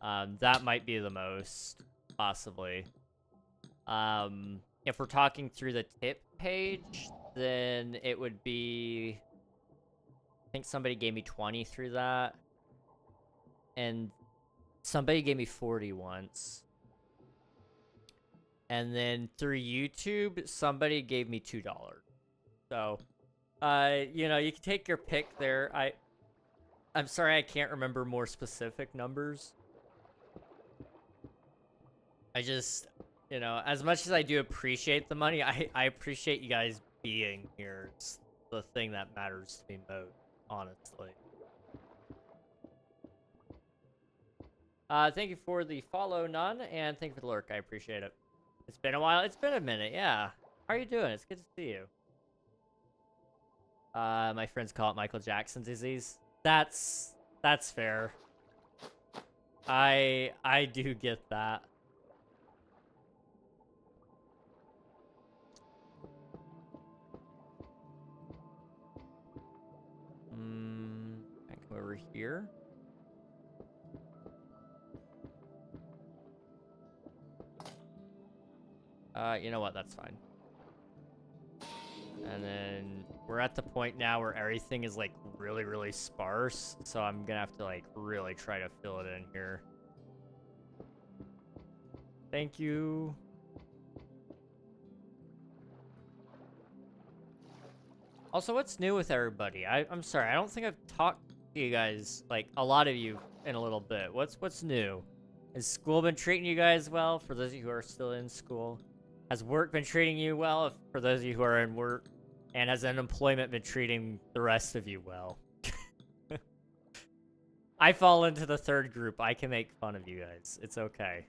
That might be the most, possibly. If we're talking through the tip page, then it would be... I think somebody gave me 20 through that. And somebody gave me 40 once. And then through YouTube, somebody gave me $2. So, you know, you can take your pick there. I'm sorry I can't remember more specific numbers. I just, you know, as much as I do appreciate the money, I appreciate you guys being here. It's the thing that matters to me most, honestly. Thank you for the follow, None, and thank you for the lurk. I appreciate it. It's been a while. It's been a minute, yeah. How are you doing? It's good to see you. My friends call it Michael Jackson disease. That's fair. I do get that. I come over here. You know what? That's fine. And then we're at the point now where everything is like really, really sparse. So I'm gonna have to like really try to fill it in here. Thank you. Also, what's new with everybody? I'm sorry, I don't think I've talked to you guys, like a lot of you, in a little bit. What's new? Has school been treating you guys well? For those of you who are still in school, has work been treating you well? For those of you who are in work, and has unemployment been treating the rest of you well? I fall into the third group. I can make fun of you guys. It's okay.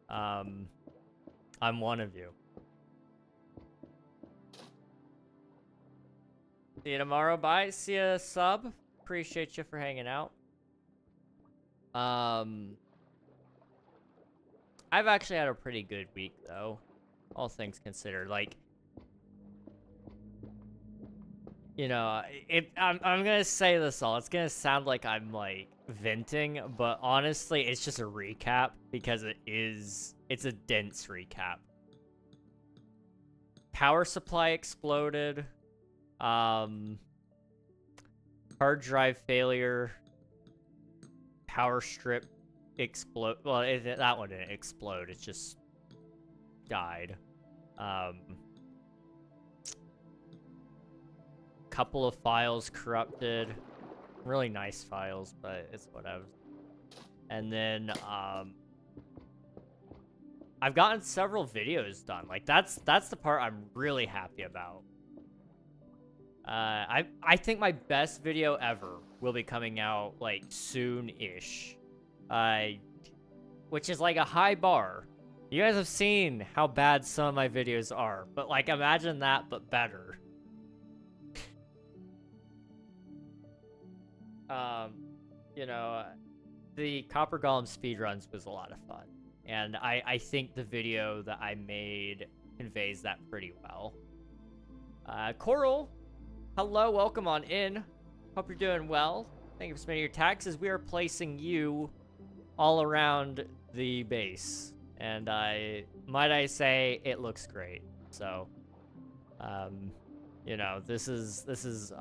I'm one of you. See you tomorrow. Bye. See ya, sub. Appreciate you for hanging out. I've actually had a pretty good week, though. All things considered. Like, you know, I'm gonna say this all. It's gonna sound like I'm, like, venting, but honestly, it's just a recap, because it's a dense recap. Power supply exploded. Hard drive failure. Power strip explode. Well, that one didn't explode. It just died. Couple of files corrupted. Really nice files, but it's whatever. And then I've gotten several videos done. Like that's the part I'm really happy about. I think my best video ever will be coming out like soon-ish. Which is like a high bar. You guys have seen how bad some of my videos are, but like imagine that but better. You know, the Copper Golem speedruns was a lot of fun. And I think the video that I made conveys that pretty well. Coral, hello, welcome on in. Hope you're doing well. Thank you for submitting your taxes. We are placing you all around the base. And might I say, it looks great. So, you know, this is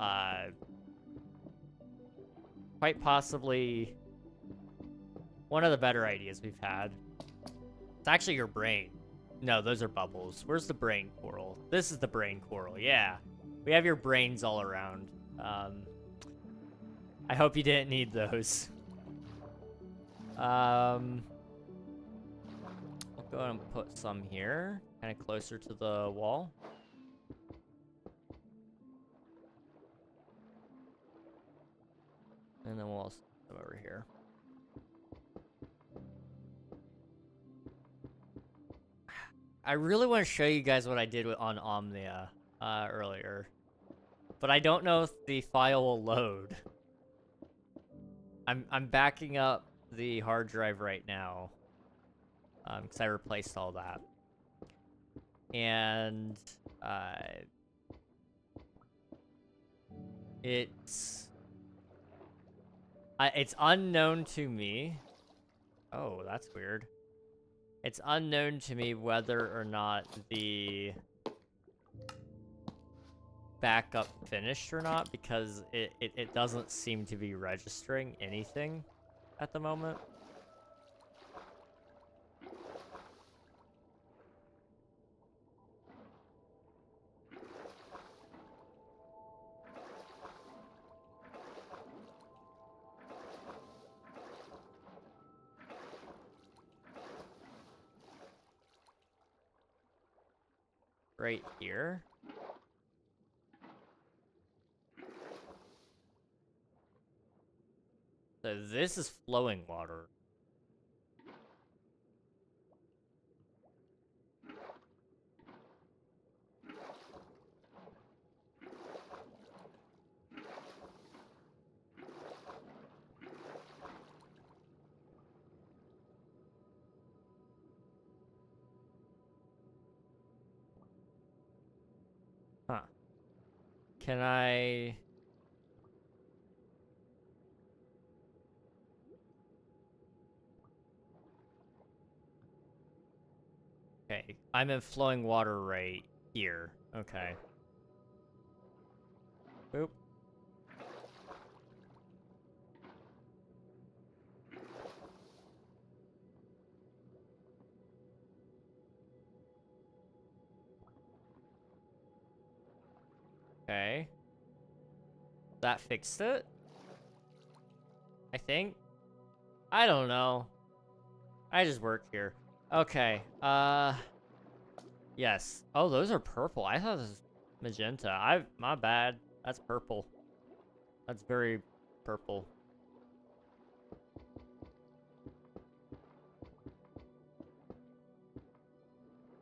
quite possibly one of the better ideas we've had. It's actually your brain. No, those are bubbles. Where's the brain, Coral? This is the brain, Coral. Yeah. We have your brains all around. I hope you didn't need those. I'll go ahead and put some here, kind of closer to the wall. And then we'll also come over here. I really want to show you guys what I did on Omnia earlier, but I don't know if the file will load. I'm backing up the hard drive right now because I replaced all that, and It's unknown to me. Oh, that's weird. It's unknown to me whether or not the backup finished or not, because it doesn't seem to be registering anything at the moment. Right here. So this is flowing water. Huh. Can I... Okay, I'm in flowing water right here. Okay. Boop. Okay. That fixed it? I think? I don't know. I just work here. Okay, yes. Oh, those are purple. I thought this was magenta. My bad. That's purple. That's very purple.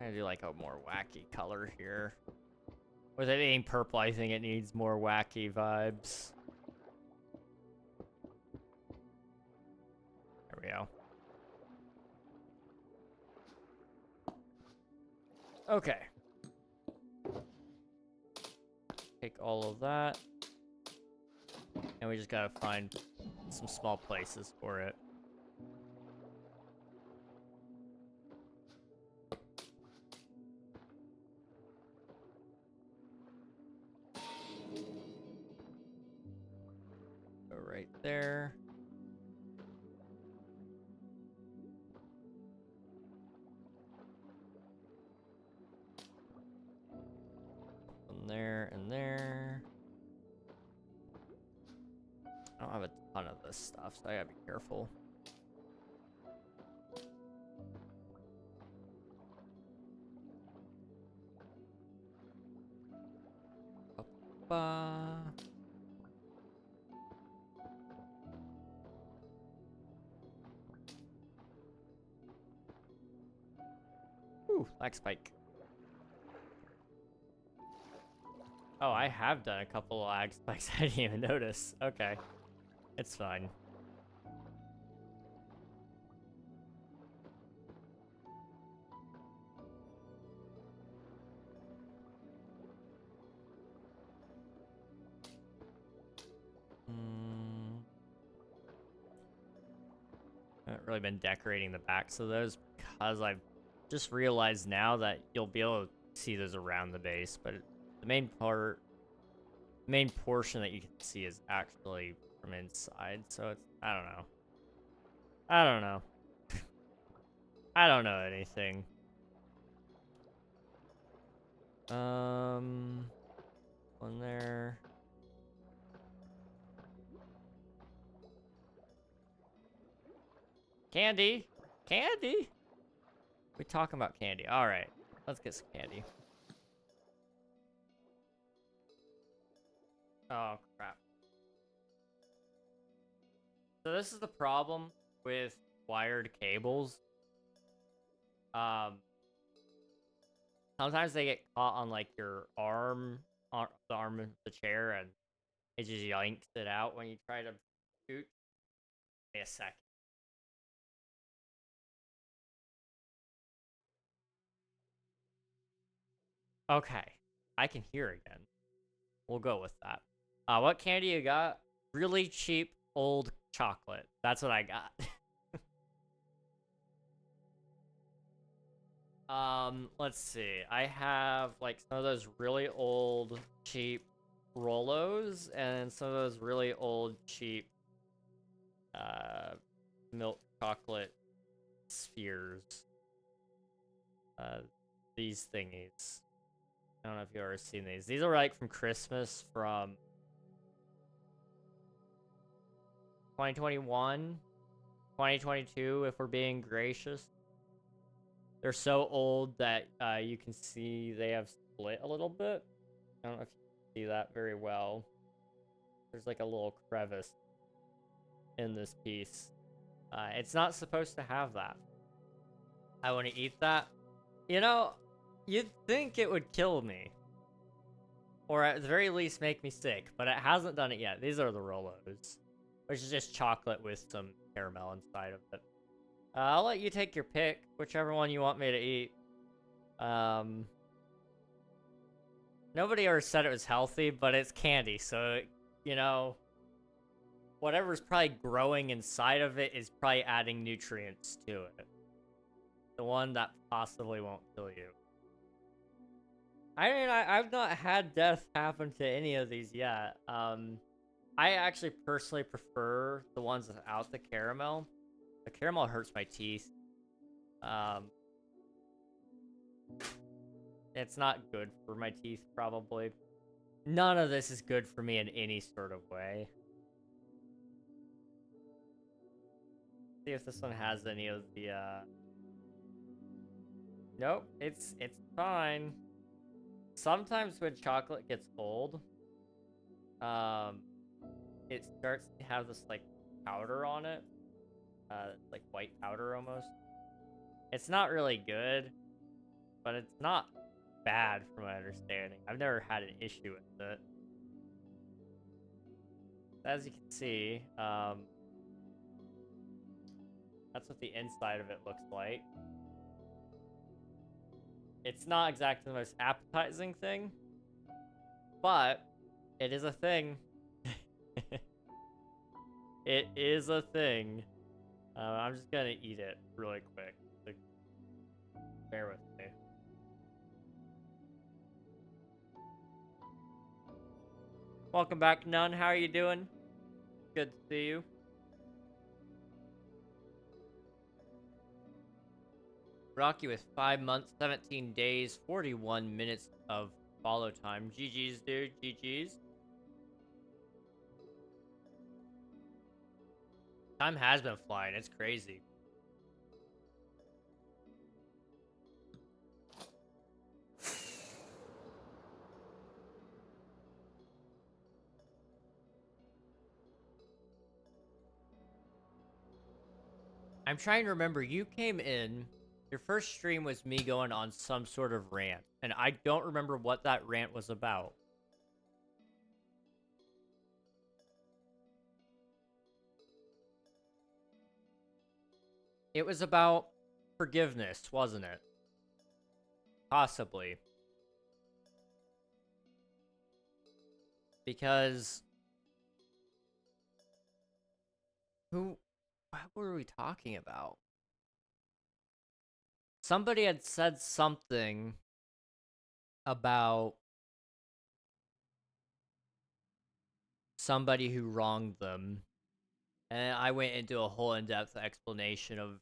I'm gonna do like a more wacky color here. With it being purple, I think it needs more wacky vibes. There we go. Okay. Take all of that. And we just gotta find some small places for it. Go right there. And there and there. I don't have a ton of this stuff, so I gotta be careful. Ooh, lag spike. Oh, I have done a couple of lag spikes. I didn't even notice. Okay. It's fine. I haven't really been decorating the backs of those because I've just realized now that you'll be able to see those around the base, but the main portion that you can see is actually from inside, so it's, I don't know. I don't know. I don't know anything. One there. Candy? Candy? We talking about candy. All right, let's get some candy. Oh, crap. So this is the problem with wired cables. Sometimes they get caught on like your arm, on the arm of the chair, and it just yanks it out when you try to shoot. Wait a sec. Okay, I can hear again. We'll go with that. What candy you got? Really cheap old chocolate. That's what I got. Let's see. I have like some of those really old cheap Rolos and some of those really old cheap milk chocolate spheres. These thingies. I don't know if you've ever seen these. These are like from Christmas from 2021, 2022, if we're being gracious. They're so old that you can see they have split a little bit. I don't know if you can see that very well. There's like a little crevice in this piece. It's not supposed to have that. I want to eat that. You know, you'd think it would kill me. Or at the very least make me sick, but it hasn't done it yet. These are the Rolos, which is just chocolate with some caramel inside of it. I'll let you take your pick, whichever one you want me to eat. Nobody ever said it was healthy, but it's candy, so, you know, whatever's probably growing inside of it is probably adding nutrients to it. The one that possibly won't kill you. I mean, I've not had death happen to any of these yet. I actually personally prefer the ones without the caramel. The caramel hurts my teeth. It's not good for my teeth, probably. None of this is good for me in any sort of way. See if this one has any of the, Nope, it's fine. Sometimes when chocolate gets cold, it starts to have this, like, powder on it. Like white powder almost. It's not really good, but it's not bad from my understanding. I've never had an issue with it. As you can see, that's what the inside of it looks like. It's not exactly the most appetizing thing, but it is a thing. It is a thing. I'm just gonna eat it really quick. Like, bear with me. Welcome back, Nun. How are you doing? Good to see you. Rocky with 5 months, 17 days, 41 minutes of follow time. GG's, dude. GG's. Time has been flying. It's crazy. I'm trying to remember. You came in. Your first stream was me going on some sort of rant. And I don't remember what that rant was about. It was about forgiveness, wasn't it? Possibly. Because... what were we talking about? Somebody had said something about somebody who wronged them. And I went into a whole in-depth explanation of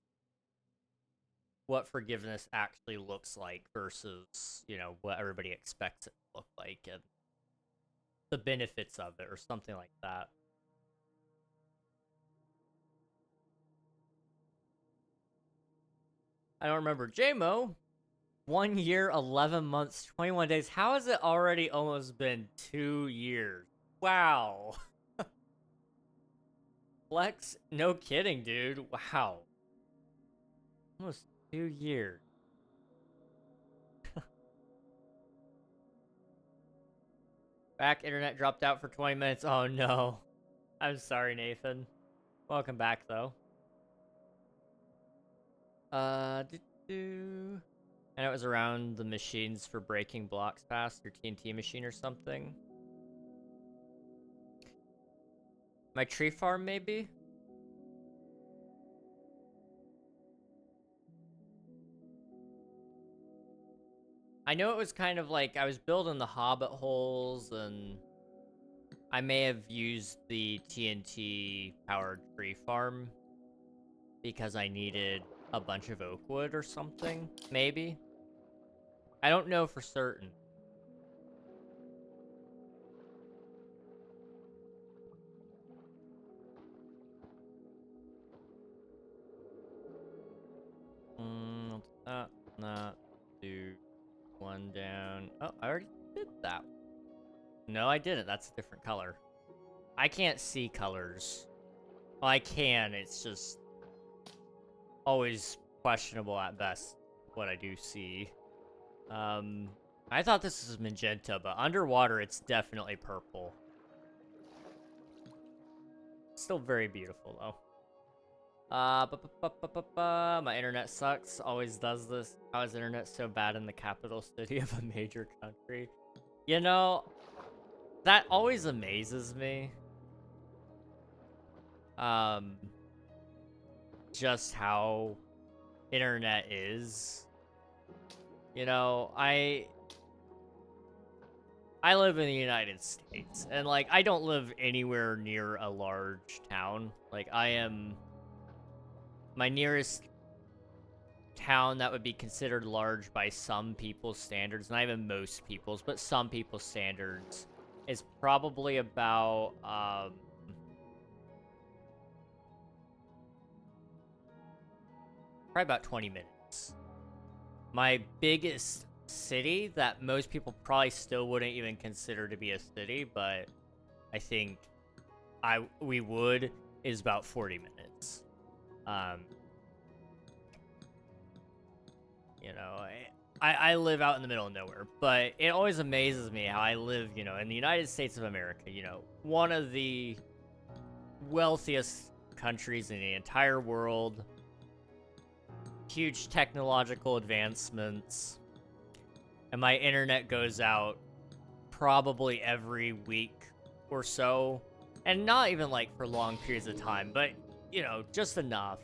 what forgiveness actually looks like versus, you know, what everybody expects it to look like and the benefits of it or something like that. I don't remember. JMO, 1 year, 11 months, 21 days. How has it already almost been 2 years? Wow. Flex, no kidding, dude. Wow. Almost 2 years. Back, internet dropped out for 20 minutes. Oh no. I'm sorry, Nathan. Welcome back, though. And it was around the machines for breaking blocks past, your TNT machine or something. My tree farm, maybe? I know it was kind of like I was building the hobbit holes, and I may have used the TNT powered tree farm because I needed a bunch of oak wood or something, maybe. I don't know for certain. Not do one down. Oh, I already did that. No, I didn't. That's a different color. I can't see colors. Well, I can. It's just always questionable at best what I do see. I thought this was magenta, but underwater it's definitely purple. Still very beautiful though. My internet sucks. Always does this. How is internet so bad in the capital city of a major country? You know, that always amazes me. Just how internet is. You know, I live in the United States, and like I don't live anywhere near a large town. Like my nearest town that would be considered large by some people's standards, not even most people's, but some people's standards, is probably about probably about 20 minutes. My biggest city that most people probably still wouldn't even consider to be a city, but I think we would, is about 40 minutes. You know, I live out in the middle of nowhere, but it always amazes me how I live, you know, in the United States of America, you know, one of the wealthiest countries in the entire world, huge technological advancements, and my internet goes out probably every week or so, and not even like for long periods of time, but you know, just enough.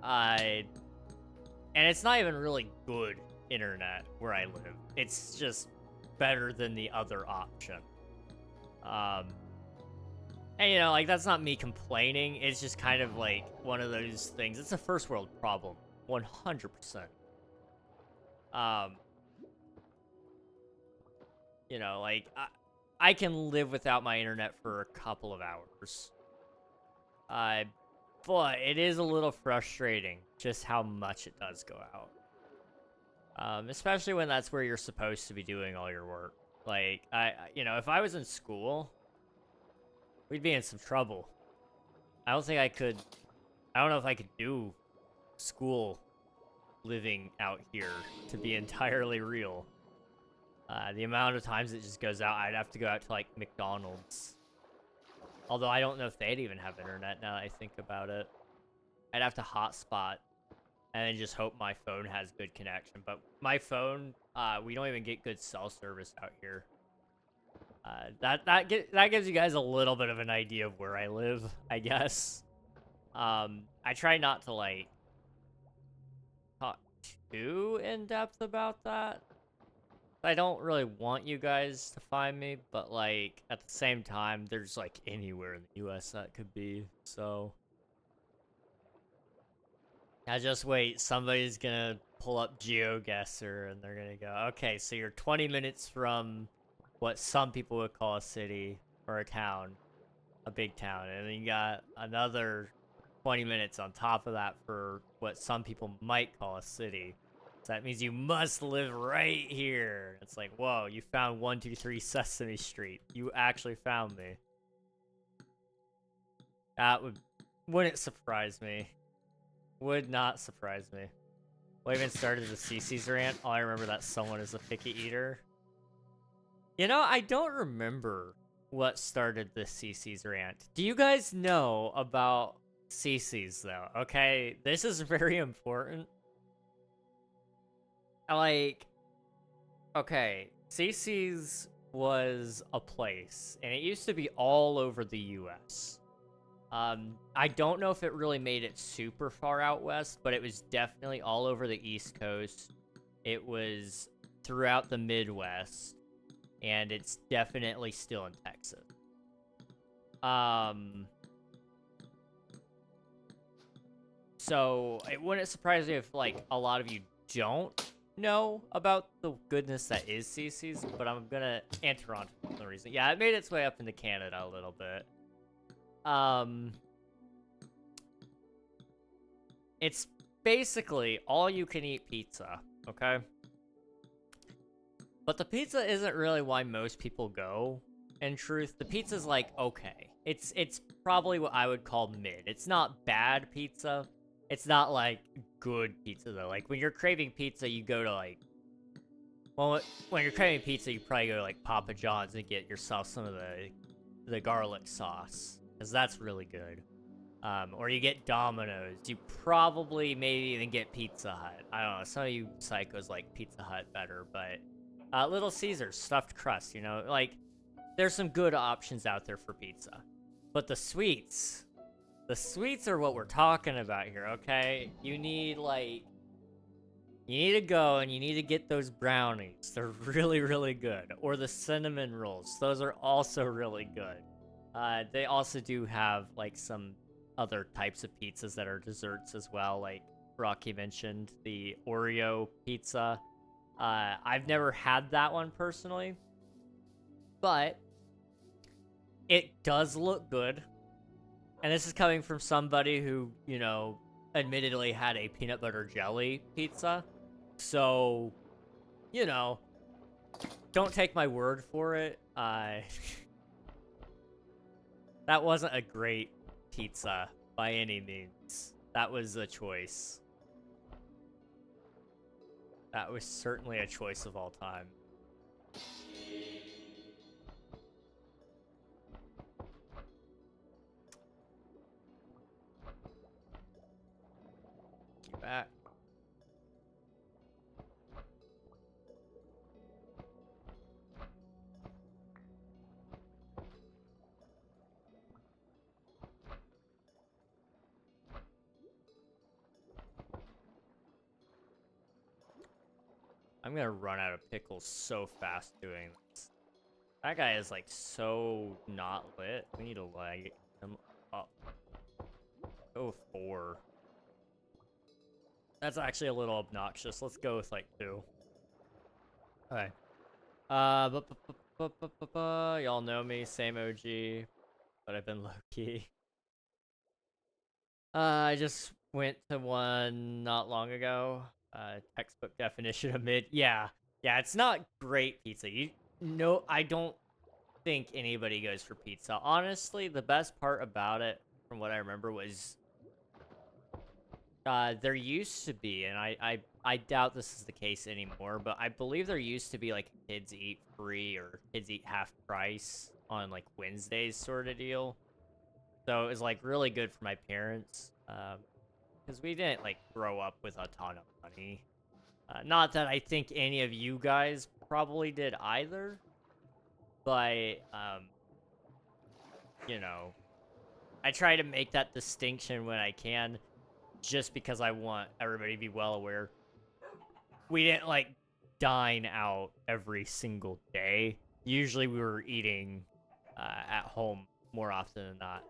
And it's not even really good internet where I live. It's just better than the other option. And you know, like that's not me complaining. It's just kind of like one of those things. It's a first world problem, 100%. You know, like I can live without my internet for a couple of hours. But it is a little frustrating just how much it does go out. Especially when that's where you're supposed to be doing all your work. Like, you know, if I was in school, we'd be in some trouble. I don't know if I could do school living out here, to be entirely real. The amount of times it just goes out, I'd have to go out to, like, McDonald's. Although I don't know if they'd even have internet now that I think about it. I'd have to hotspot and then just hope my phone has good connection. But my phone, we don't even get good cell service out here. That gives you guys a little bit of an idea of where I live, I guess. I try not to, like, talk too in-depth about that. I don't really want you guys to find me, but, like, at the same time, there's, like, anywhere in the US that could be, so. I just wait, somebody's gonna pull up GeoGuessr, and they're gonna go, okay, so you're 20 minutes from what some people would call a city, or a town, a big town, and then you got another 20 minutes on top of that for what some people might call a city. So that means you must live right here. It's like, whoa, you found 123 Sesame Street. You actually found me. That wouldn't surprise me. Would not surprise me. What even started the CC's rant? All I remember that someone is a picky eater. You know, I don't remember what started the CC's rant. Do you guys know about CC's though? Okay, this is very important. Like, okay, CC's was a place, and it used to be all over the US. I don't know if it really made it super far out west, but it was definitely all over the East Coast. It was throughout the Midwest, and it's definitely still in Texas. So it wouldn't surprise me if, like, a lot of you don't know about the goodness that is CC's, but I'm gonna enter on for some reason. Yeah, it made its way up into Canada a little bit. It's basically all-you-can-eat pizza, okay? But the pizza isn't really why most people go. In truth, the pizza's like, okay. It's probably what I would call mid. It's not bad pizza. It's not, like, good pizza, though. Like, when you're craving pizza, you go to, like... Well, when you're craving pizza, you probably go to, like, Papa John's and get yourself some of the garlic sauce. Because that's really good. Or you get Domino's. You probably maybe even get Pizza Hut. I don't know. Some of you psychos like Pizza Hut better, but Little Caesars, stuffed crust, you know? Like, there's some good options out there for pizza. But the sweets are what we're talking about here, okay? You need to go and you need to get those brownies. They're really, really good. Or the cinnamon rolls. Those are also really good. They also do have, like, some other types of pizzas that are desserts as well. Like Rocky mentioned, the Oreo pizza. I've never had that one personally, but it does look good. And this is coming from somebody who, you know, admittedly had a peanut butter jelly pizza. So, you know, don't take my word for it. That wasn't a great pizza by any means. That was a choice. That was certainly a choice of all time. Get back. I'm gonna run out of pickles so fast doing this. That guy is, like, so not lit. We need to light him up. Go 4. That's actually a little obnoxious. Let's go with, like, 2. Okay. Y'all know me, same OG, but I've been low-key. I just went to one not long ago. Textbook definition of mid. Yeah, it's not great pizza. I don't think anybody goes for pizza. Honestly, the best part about it, from what I remember, was there used to be, and I doubt this is the case anymore, but I believe there used to be, like, kids eat free or kids eat half price on, like, Wednesdays sort of deal. So it was, like, really good for my parents, because we didn't, like, grow up with a ton of money. Not that I think any of you guys probably did either, but, you know, I try to make that distinction when I can, just because I want everybody to be well aware. We didn't, like, dine out every single day. Usually we were eating at home more often than not.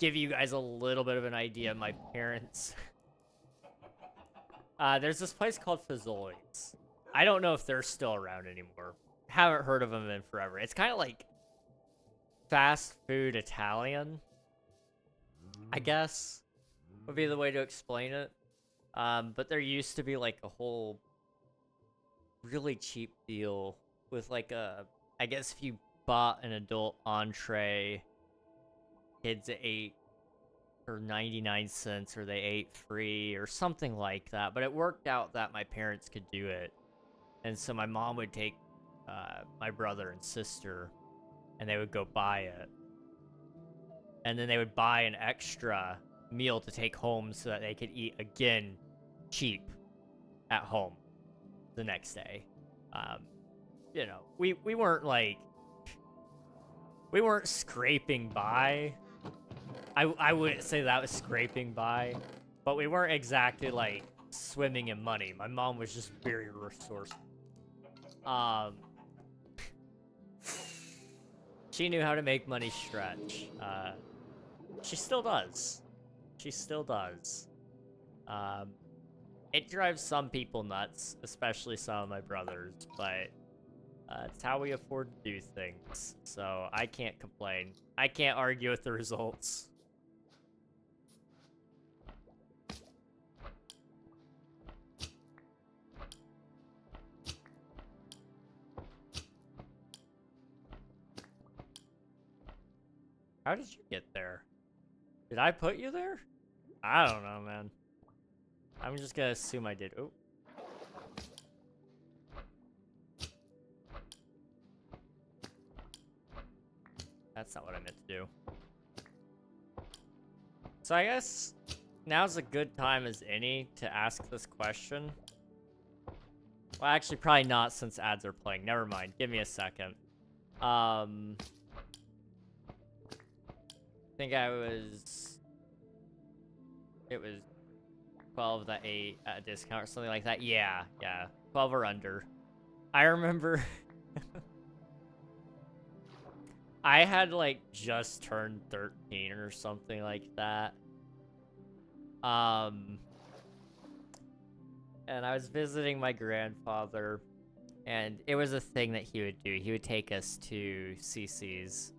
Give you guys a little bit of an idea. My parents... there's this place called Fazoli's. I don't know if they're still around anymore. Haven't heard of them in forever. It's kind of like fast food Italian, I guess, would be the way to explain it. But there used to be, like, a whole really cheap deal with, like, I guess if you bought an adult entree, kids ate for 99 cents or they ate free or something like that. But it worked out that my parents could do it. And so my mom would take my brother and sister and they would go buy it. And then they would buy an extra meal to take home so that they could eat again cheap at home the next day. you know, we weren't like, we weren't scraping by. I wouldn't say that was scraping by, but we weren't exactly like swimming in money. My mom was just very resourceful. She knew how to make money stretch. She still does. She still does. It drives some people nuts, especially some of my brothers, but it's how we afford to do things, so I can't complain. I can't argue with the results. How did you get there? Did I put you there? I don't know, man. I'm just gonna assume I did. Oh. That's not what I meant to do. So I guess now's a good time as any to ask this question. Well, actually, probably not since ads are playing. Never mind. Give me a second. I think it was 12 that 8 at a discount or something like that. Yeah, 12 or under. I remember I had like just turned 13 or something like that. And I was visiting my grandfather, and it was a thing that he would do. He would take us to CC's.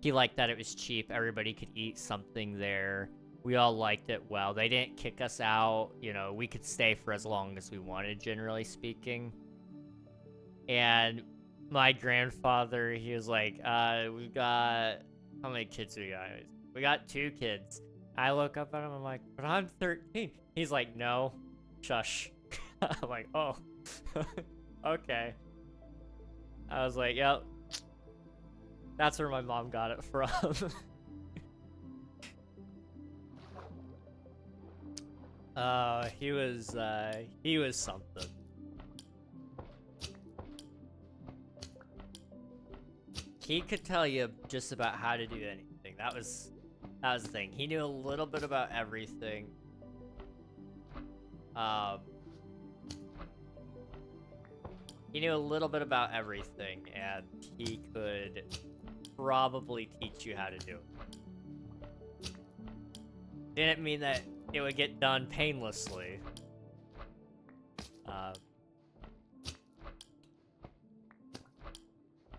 He liked that it was cheap. Everybody could eat something there. We all liked it well. They didn't kick us out. You know, we could stay for as long as we wanted, generally speaking. And my grandfather, he was like, we got, how many kids we got? We got 2 kids. I look up at him, I'm like, but I'm 13. He's like, no, shush. I'm like, oh, okay. I was like, yep. That's where my mom got it from. He was something. He could tell you just about how to do anything. That was the thing. He knew a little bit about everything. He knew a little bit about everything, and he could probably teach you how to do it. Didn't mean that it would get done painlessly.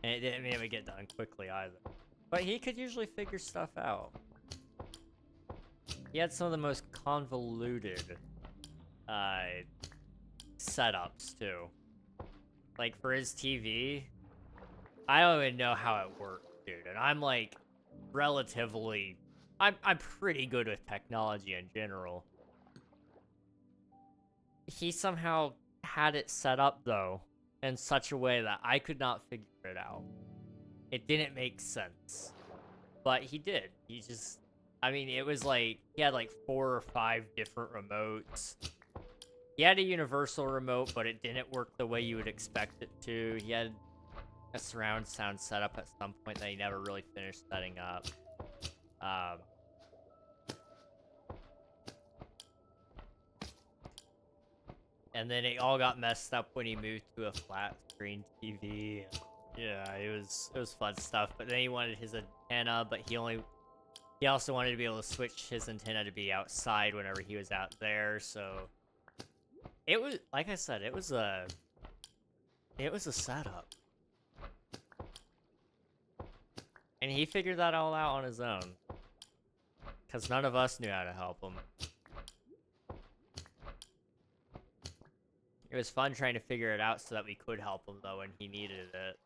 And it didn't mean it would get done quickly either. But he could usually figure stuff out. He had some of the most convoluted setups too. Like for his TV, I don't even know how it worked, dude. And I'm like relatively, I'm pretty good with technology in general. He somehow had it set up though in such a way that I could not figure it out. It didn't make sense, but he did. He just, I mean, it was like he had like 4 or 5 different remotes. He had a universal remote, but it didn't work the way you would expect it to. He had a surround sound setup at some point that he never really finished setting up. And then it all got messed up when he moved to a flat screen TV. Yeah, it was fun stuff. But then he wanted his antenna, but he also wanted to be able to switch his antenna to be outside whenever he was out there. So it was, like I said, it was a setup. And he figured that all out on his own. Because none of us knew how to help him. It was fun trying to figure it out so that we could help him, though, when he needed it.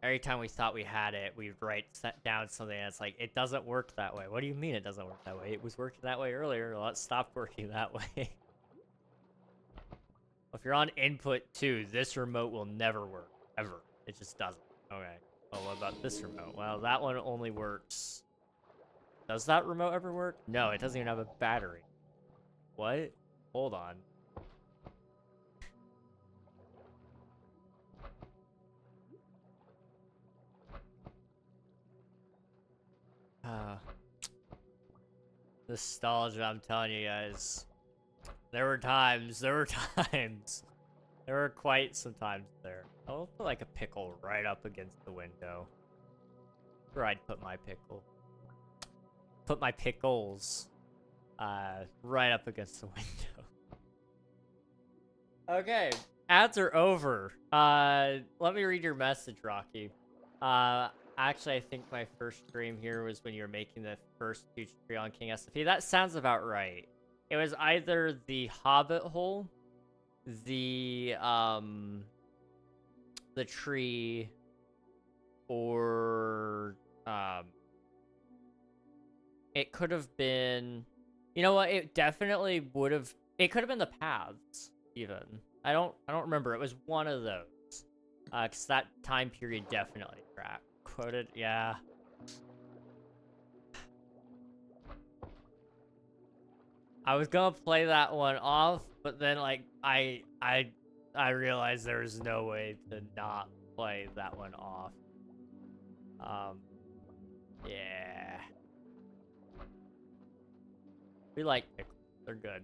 Every time we thought we had it, we'd write down something and it's like, it doesn't work that way. What do you mean it doesn't work that way? It was working that way earlier. Well, it stopped working that way. If you're on input 2, this remote will never work. Ever. It just doesn't. Okay. Well, what about this remote? Well, that one only works. Does that remote ever work? No, it doesn't even have a battery. What? Hold on. Nostalgia, I'm telling you guys. There were times. There were quite some times there. I'll put like a pickle right up against the window. Where I'd put my pickle. Put my pickles right up against the window. Okay, ads are over. Let me read your message, Rocky. Actually, I think my first stream here was when you were making the first tutorial on King SMP. That sounds about right. It was either the Hobbit hole, the tree, or it could have been, you know what? It definitely would have. It could have been the paths, even. I don't remember. It was one of those. Cause that time period definitely tracked. Quoted, yeah. I was gonna play that one off, but then like I realized there was no way to not play that one off. Yeah. We like pickles. They're good.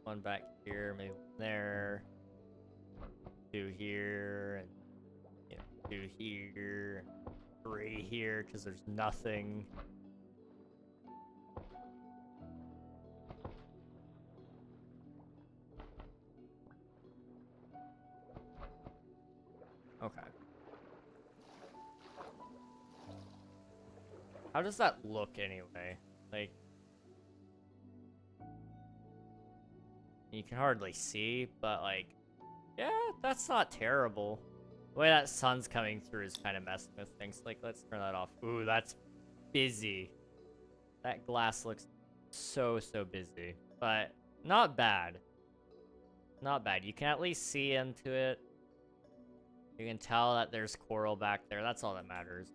One back here, maybe one there. Two here, and you know, two here, and three here, because there's nothing. Okay. How does that look anyway? Like, you can hardly see, but like, yeah, that's not terrible. The way that sun's coming through is kind of messing with things. Like, let's turn that off. Ooh, that's busy. That glass looks so busy, but not bad. Not bad. You can at least see into it. You can tell that there's coral back there. That's all that matters.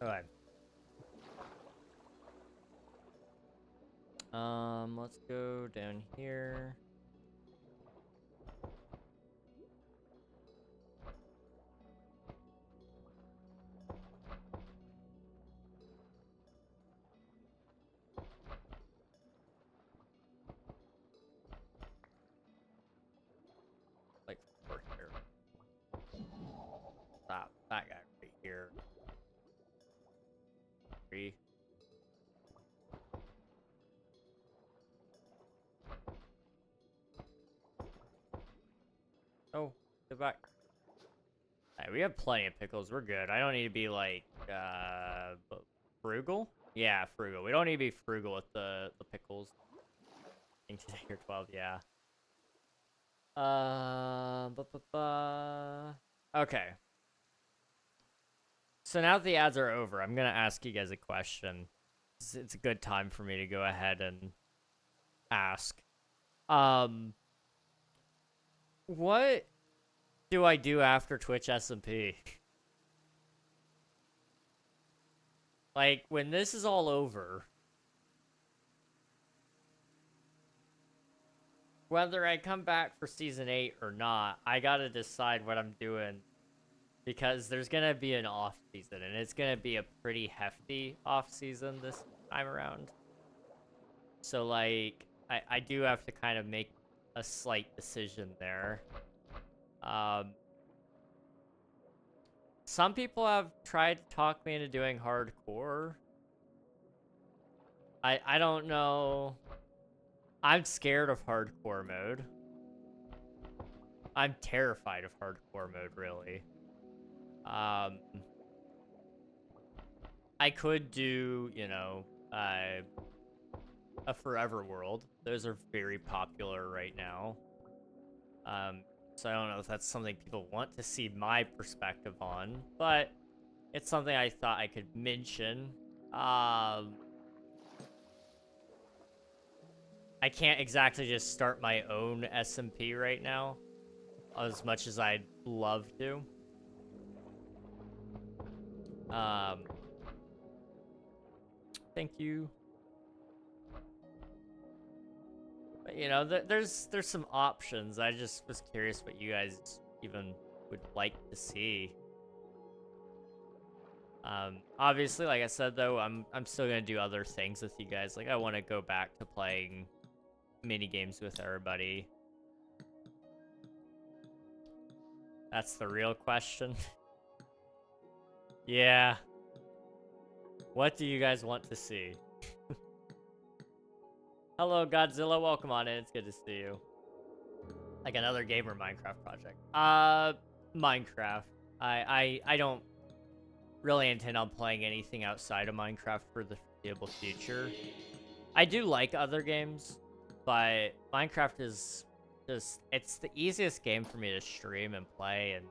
Okay. Let's go down here. Like, over here. Stop. That guy right here. Three. Oh, get back. Alright, we have plenty of pickles. We're good. I don't need to be like frugal. Yeah, frugal. We don't need to be frugal with the pickles. I think today you're 12. Yeah. Okay. So now that the ads are over, I'm gonna ask you guys a question. It's a good time for me to go ahead and ask. What do I do after Twitch SMP? Like, when this is all over, whether I come back for Season 8 or not, I gotta decide what I'm doing. Because there's gonna be an off-season, and it's gonna be a pretty hefty off-season this time around. So, like, I do have to kind of make a slight decision there. Some people have tried to talk me into doing hardcore. I don't know. I'm scared of hardcore mode. I'm terrified of hardcore mode, really. I could do, you know, a Forever World. Those are very popular right now. So I don't know if that's something people want to see my perspective on, but it's something I thought I could mention. I can't exactly just start my own SMP right now, as much as I'd love to. Thank you. But, you know, there's some options. I just was curious what you guys even would like to see. Obviously, like I said, though, I'm still gonna do other things with you guys. Like, I want to go back to playing mini games with everybody. That's the real question. Yeah. What do you guys want to see? Hello, Godzilla. Welcome on in. It's good to see you. Like another gamer Minecraft project. Minecraft. I don't really intend on playing anything outside of Minecraft for the foreseeable future. I do like other games, but Minecraft is just, it's the easiest game for me to stream and play and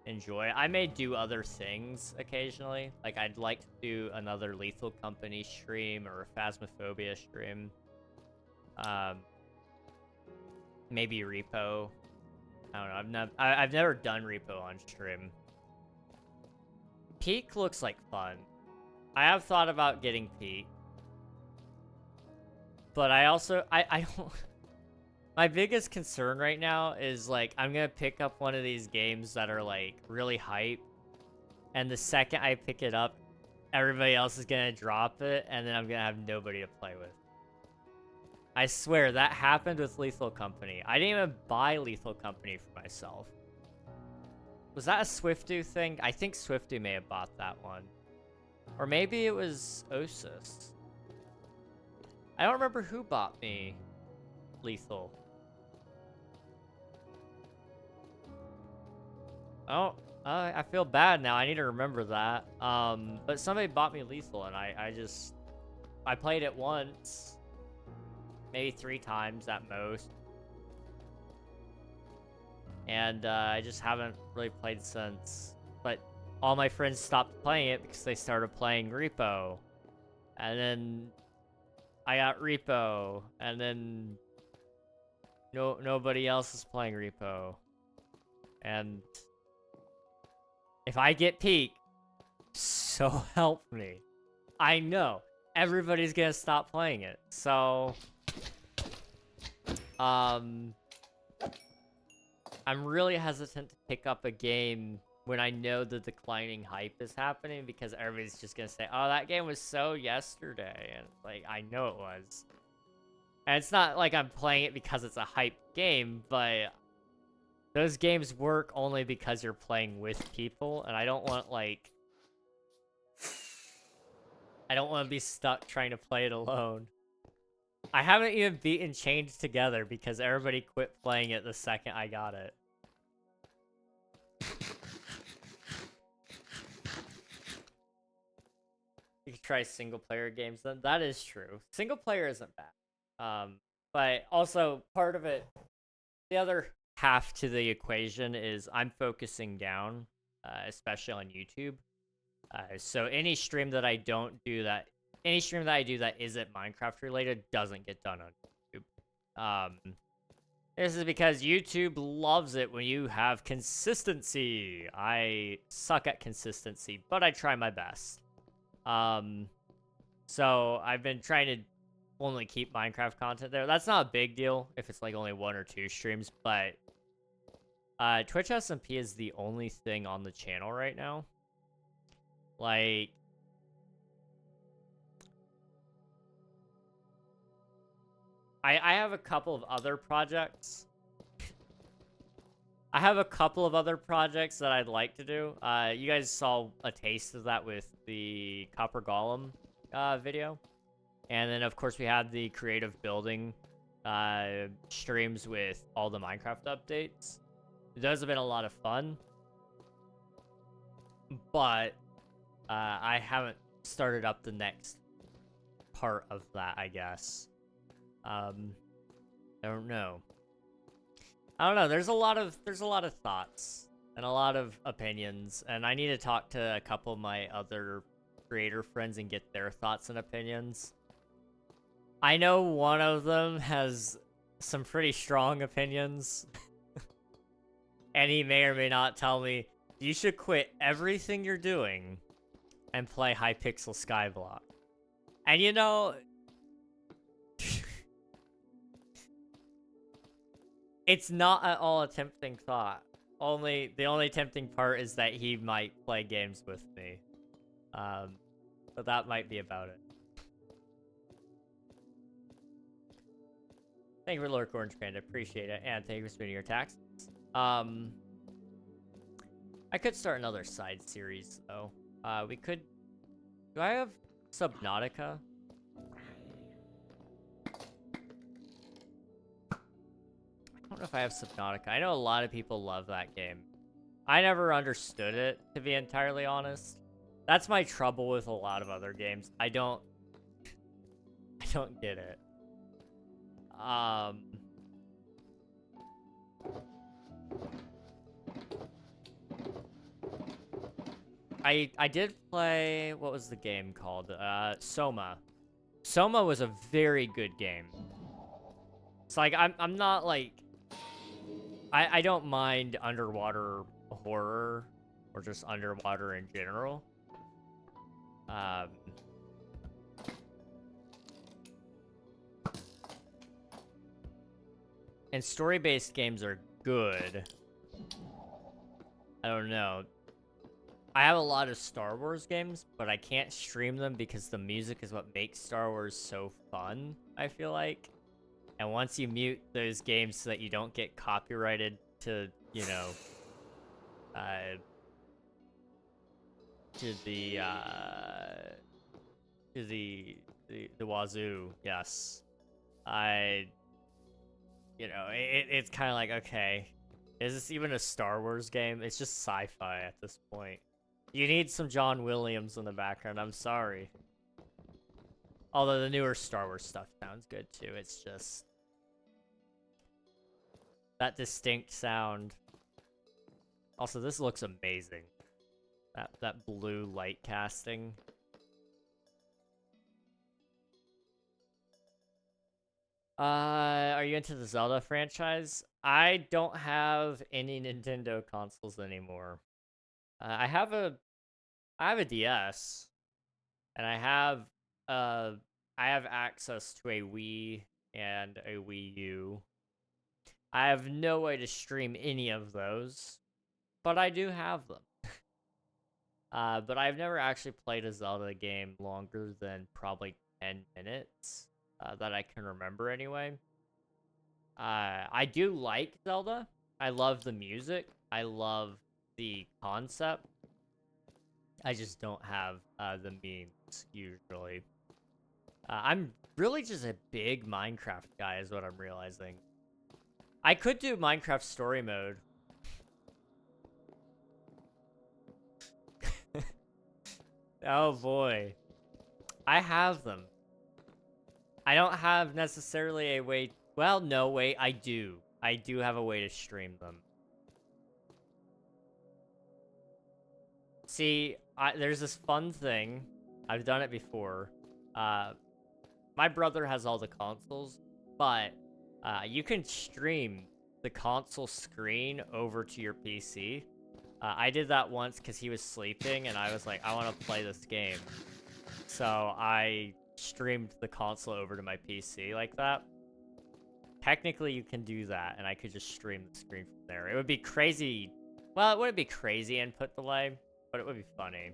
enjoy. I may do other things occasionally. Like, I'd like to do another Lethal Company stream or a Phasmophobia stream. Maybe Repo. I don't know. I've never done Repo on stream. Peak looks like fun. I have thought about getting Peak. But I also, I don't... My biggest concern right now is, like, I'm gonna pick up one of these games that are, like, really hype. And the second I pick it up, everybody else is gonna drop it, and then I'm gonna have nobody to play with. I swear, that happened with Lethal Company. I didn't even buy Lethal Company for myself. Was that a Swiftu thing? I think Swiftu may have bought that one. Or maybe it was Osis. I don't remember who bought me Lethal. Oh, I feel bad now. I need to remember that. But somebody bought me Lethal, and I played it once. Maybe 3 times at most. And I just haven't really played since. But all my friends stopped playing it because they started playing Repo. And then I got Repo. And then nobody else is playing Repo. And if I get Peak, so help me. I know everybody's gonna stop playing it. So I'm really hesitant to pick up a game when I know the declining hype is happening, because everybody's just gonna say, oh, that game was so yesterday. And, like, I know it was. And it's not like I'm playing it because it's a hype game, but those games work only because you're playing with people, and I don't want, like... I don't want to be stuck trying to play it alone. I haven't even beaten Chained Together because everybody quit playing it the second I got it. You can try single-player games then. That is true. Single-player isn't bad. But also, part of it... The other half to the equation is I'm focusing down, especially on YouTube. So any stream that I do that isn't Minecraft related doesn't get done on YouTube. This is because YouTube loves it when you have consistency. I suck at consistency, but I try my best. So I've been trying to only keep Minecraft content there. That's not a big deal if it's like only 1 or 2 streams, but Twitch SMP is the only thing on the channel right now. Like, I have a couple of other projects. I have a couple of other projects that I'd like to do. You guys saw a taste of that with the Copper Golem video. And then, of course, we had the creative building streams with all the Minecraft updates. Those have been a lot of fun. But I haven't started up the next part of that, I guess. I don't know. There's a lot of thoughts and a lot of opinions, and I need to talk to a couple of my other creator friends and get their thoughts and opinions. I know one of them has some pretty strong opinions. And he may or may not tell me, you should quit everything you're doing and play Hypixel Skyblock. And you know, It's not at all a tempting thought. The only tempting part is that he might play games with me. But that might be about it. Thank you for Lurk Orange Panda, appreciate it, and thank you for spending your taxes. I could start another side series though. We could. Do I have Subnautica? I don't know if I have Subnautica. I know a lot of people love that game. I never understood it, to be entirely honest. That's my trouble with a lot of other games. I don't get it. I did play, what was the game called? Soma. Soma was a very good game. It's like I'm not like I don't mind underwater horror or just underwater in general. And story-based games are good. I don't know. I have a lot of Star Wars games, but I can't stream them because the music is what makes Star Wars so fun, I feel like. And once you mute those games so that you don't get copyrighted to, you know, to the wazoo, yes. You know, it's kind of like, okay, is this even a Star Wars game? It's just sci-fi at this point. You need some John Williams in the background, I'm sorry. Although the newer Star Wars stuff sounds good too, it's just that distinct sound. Also, this looks amazing. That blue light casting. Are you into the Zelda franchise? I don't have any Nintendo consoles anymore. I have a DS, and I have access to a Wii and a Wii U. I have no way to stream any of those, but I do have them. But I've never actually played a Zelda game longer than probably 10 minutes. That I can remember anyway. I do like Zelda. I love the music. I love the concept. I just don't have the means, usually. I'm really just a big Minecraft guy, is what I'm realizing. I could do Minecraft story mode. Oh boy. I have them. I don't have necessarily a way... Well, no, wait, I do. I do have a way to stream them. See, there's this fun thing. I've done it before. My brother has all the consoles, but you can stream the console screen over to your PC. I did that once because he was sleeping, and I was like, I want to play this game. So I streamed the console over to my PC like that. Technically, you can do that, and I could just stream the screen from there. It would be crazy. Well, it wouldn't be crazy input delay, but it would be funny.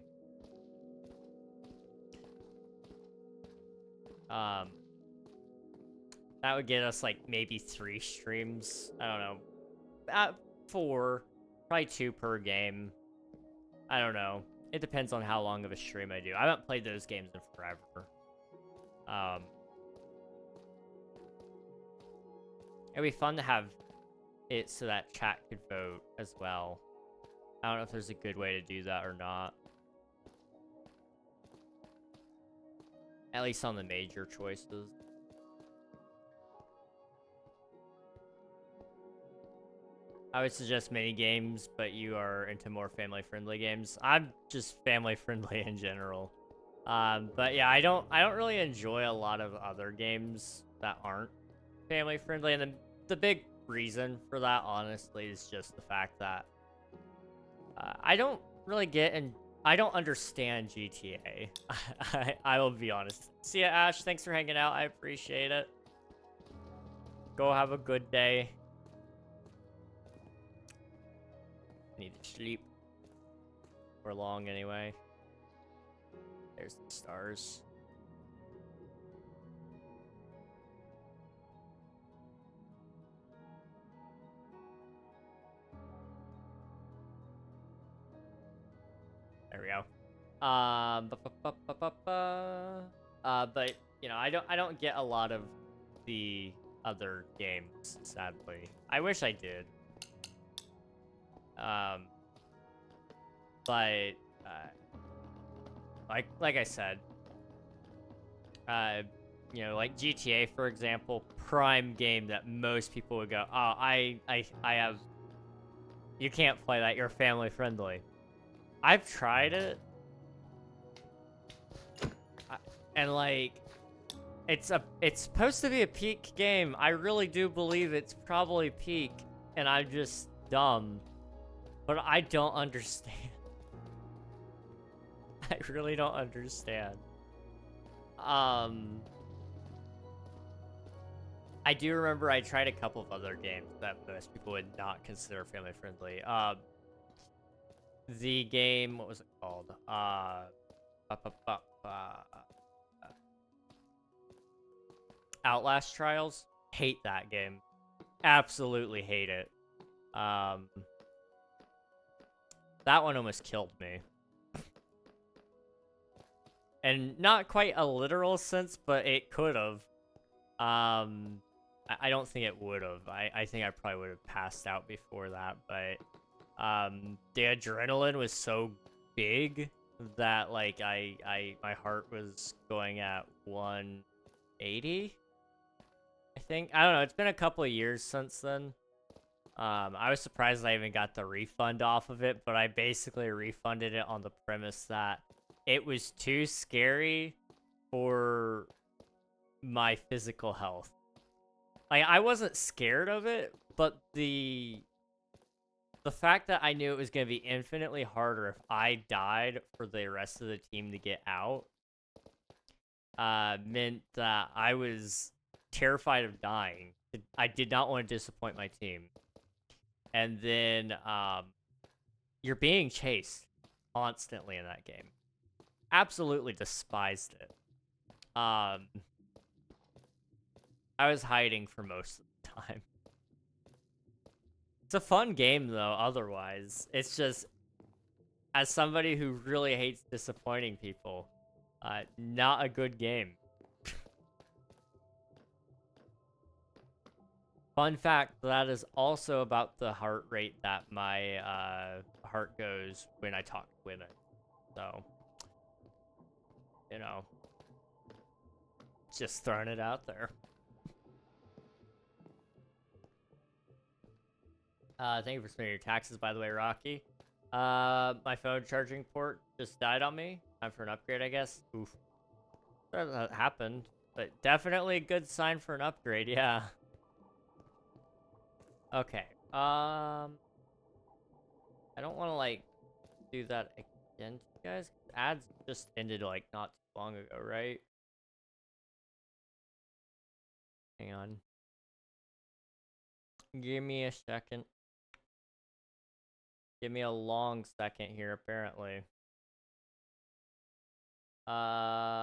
That would get us, like, maybe 3 streams. I don't know. 4. Probably 2 per game. I don't know. It depends on how long of a stream I do. I haven't played those games in forever. It'd be fun to have it so that chat could vote as well. I don't know if there's a good way to do that or not. At least on the major choices. I would suggest mini games, but you are into more family-friendly games. I'm just family-friendly in general. But yeah, I don't really enjoy a lot of other games that aren't family-friendly, and the big reason for that, honestly, is just the fact that I don't really get and I don't understand GTA. I will be honest. See ya, Ash. Thanks for hanging out. I appreciate it. Go have a good day. need to sleep. For long, anyway. There's the stars. There we go. But you know, I don't get a lot of the other games, sadly. I wish I did. But like I said, you know, like GTA, for example, prime game that most people would go, oh, I have. You can't play that. You're family friendly. I've tried it, and like, it's supposed to be a peak game. I really do believe it's probably peak, and I'm just dumb, but I don't understand. I really don't understand. I do remember I tried a couple of other games that most people would not consider family friendly. The game, what was it called? Outlast Trials. Hate that game. Absolutely hate it. That one almost killed me. And not quite a literal sense, but it could have. I don't think it would have. I think I probably would have passed out before that, but the adrenaline was so big that like my heart was going at 180. I think. I don't know. It's been a couple of years since then. I was surprised I even got the refund off of it, but I basically refunded it on the premise that it was too scary for my physical health. Like, I wasn't scared of it, but the fact that I knew it was going to be infinitely harder if I died for the rest of the team to get out meant that I was terrified of dying. I did not want to disappoint my team. And then you're being chased constantly in that game. Absolutely despised it. I was hiding for most of the time. It's a fun game, though, otherwise. It's just, as somebody who really hates disappointing people, not a good game. Fun fact, that is also about the heart rate that my heart goes when I talk to women. So, you know, just throwing it out there. Thank you for spending your taxes, by the way, Rocky. My phone charging port just died on me. Time for an upgrade, I guess. Oof. That happened, but definitely a good sign for an upgrade, yeah. Okay. I don't want to, like, do that again to you guys. Ads just ended, like, not too long ago, right? Hang on. Give me a second. Give me a long second here, apparently. Why?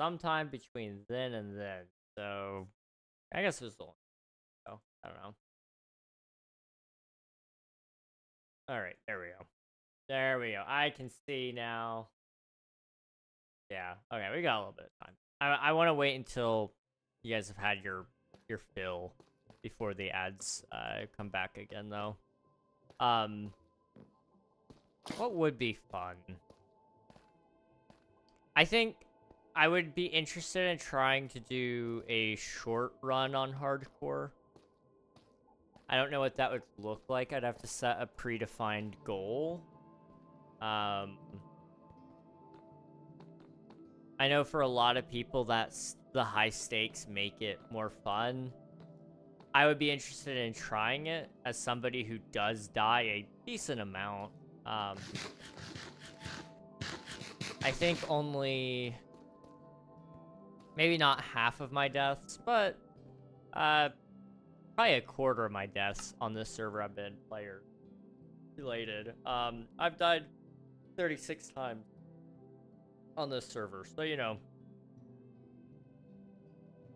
Sometime between then and then. So, I guess it was a long ago. I don't know. Alright, there we go. There we go. I can see now. Yeah, okay, we got a little bit of time. I want to wait until you guys have had your fill before the ads come back again, though. What would be fun? I think I would be interested in trying to do a short run on hardcore. I don't know what that would look like. I'd have to set a predefined goal. I know for a lot of people that's the high stakes make it more fun. I would be interested in trying it as somebody who does die a decent amount. I think only maybe not half of my deaths, but probably a quarter of my deaths on this server have been player related. I've died 36 times on this server, so you know,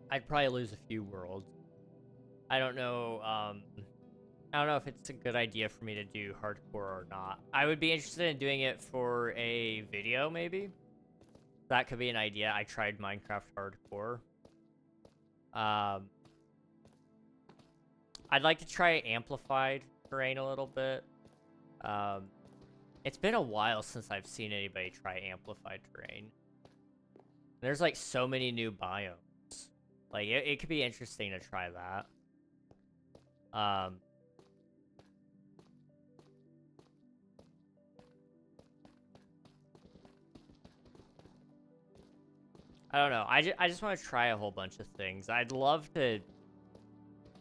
I'd probably lose a few worlds. I don't know if it's a good idea for me to do hardcore or not. I would be interested in doing it for a video, maybe. That could be an idea. I tried Minecraft hardcore. I'd like to try amplified terrain a little bit. It's been a while since I've seen anybody try amplified terrain. There's like so many new biomes. Like it could be interesting to try that. I don't know. I just want to try a whole bunch of things. I'd love to...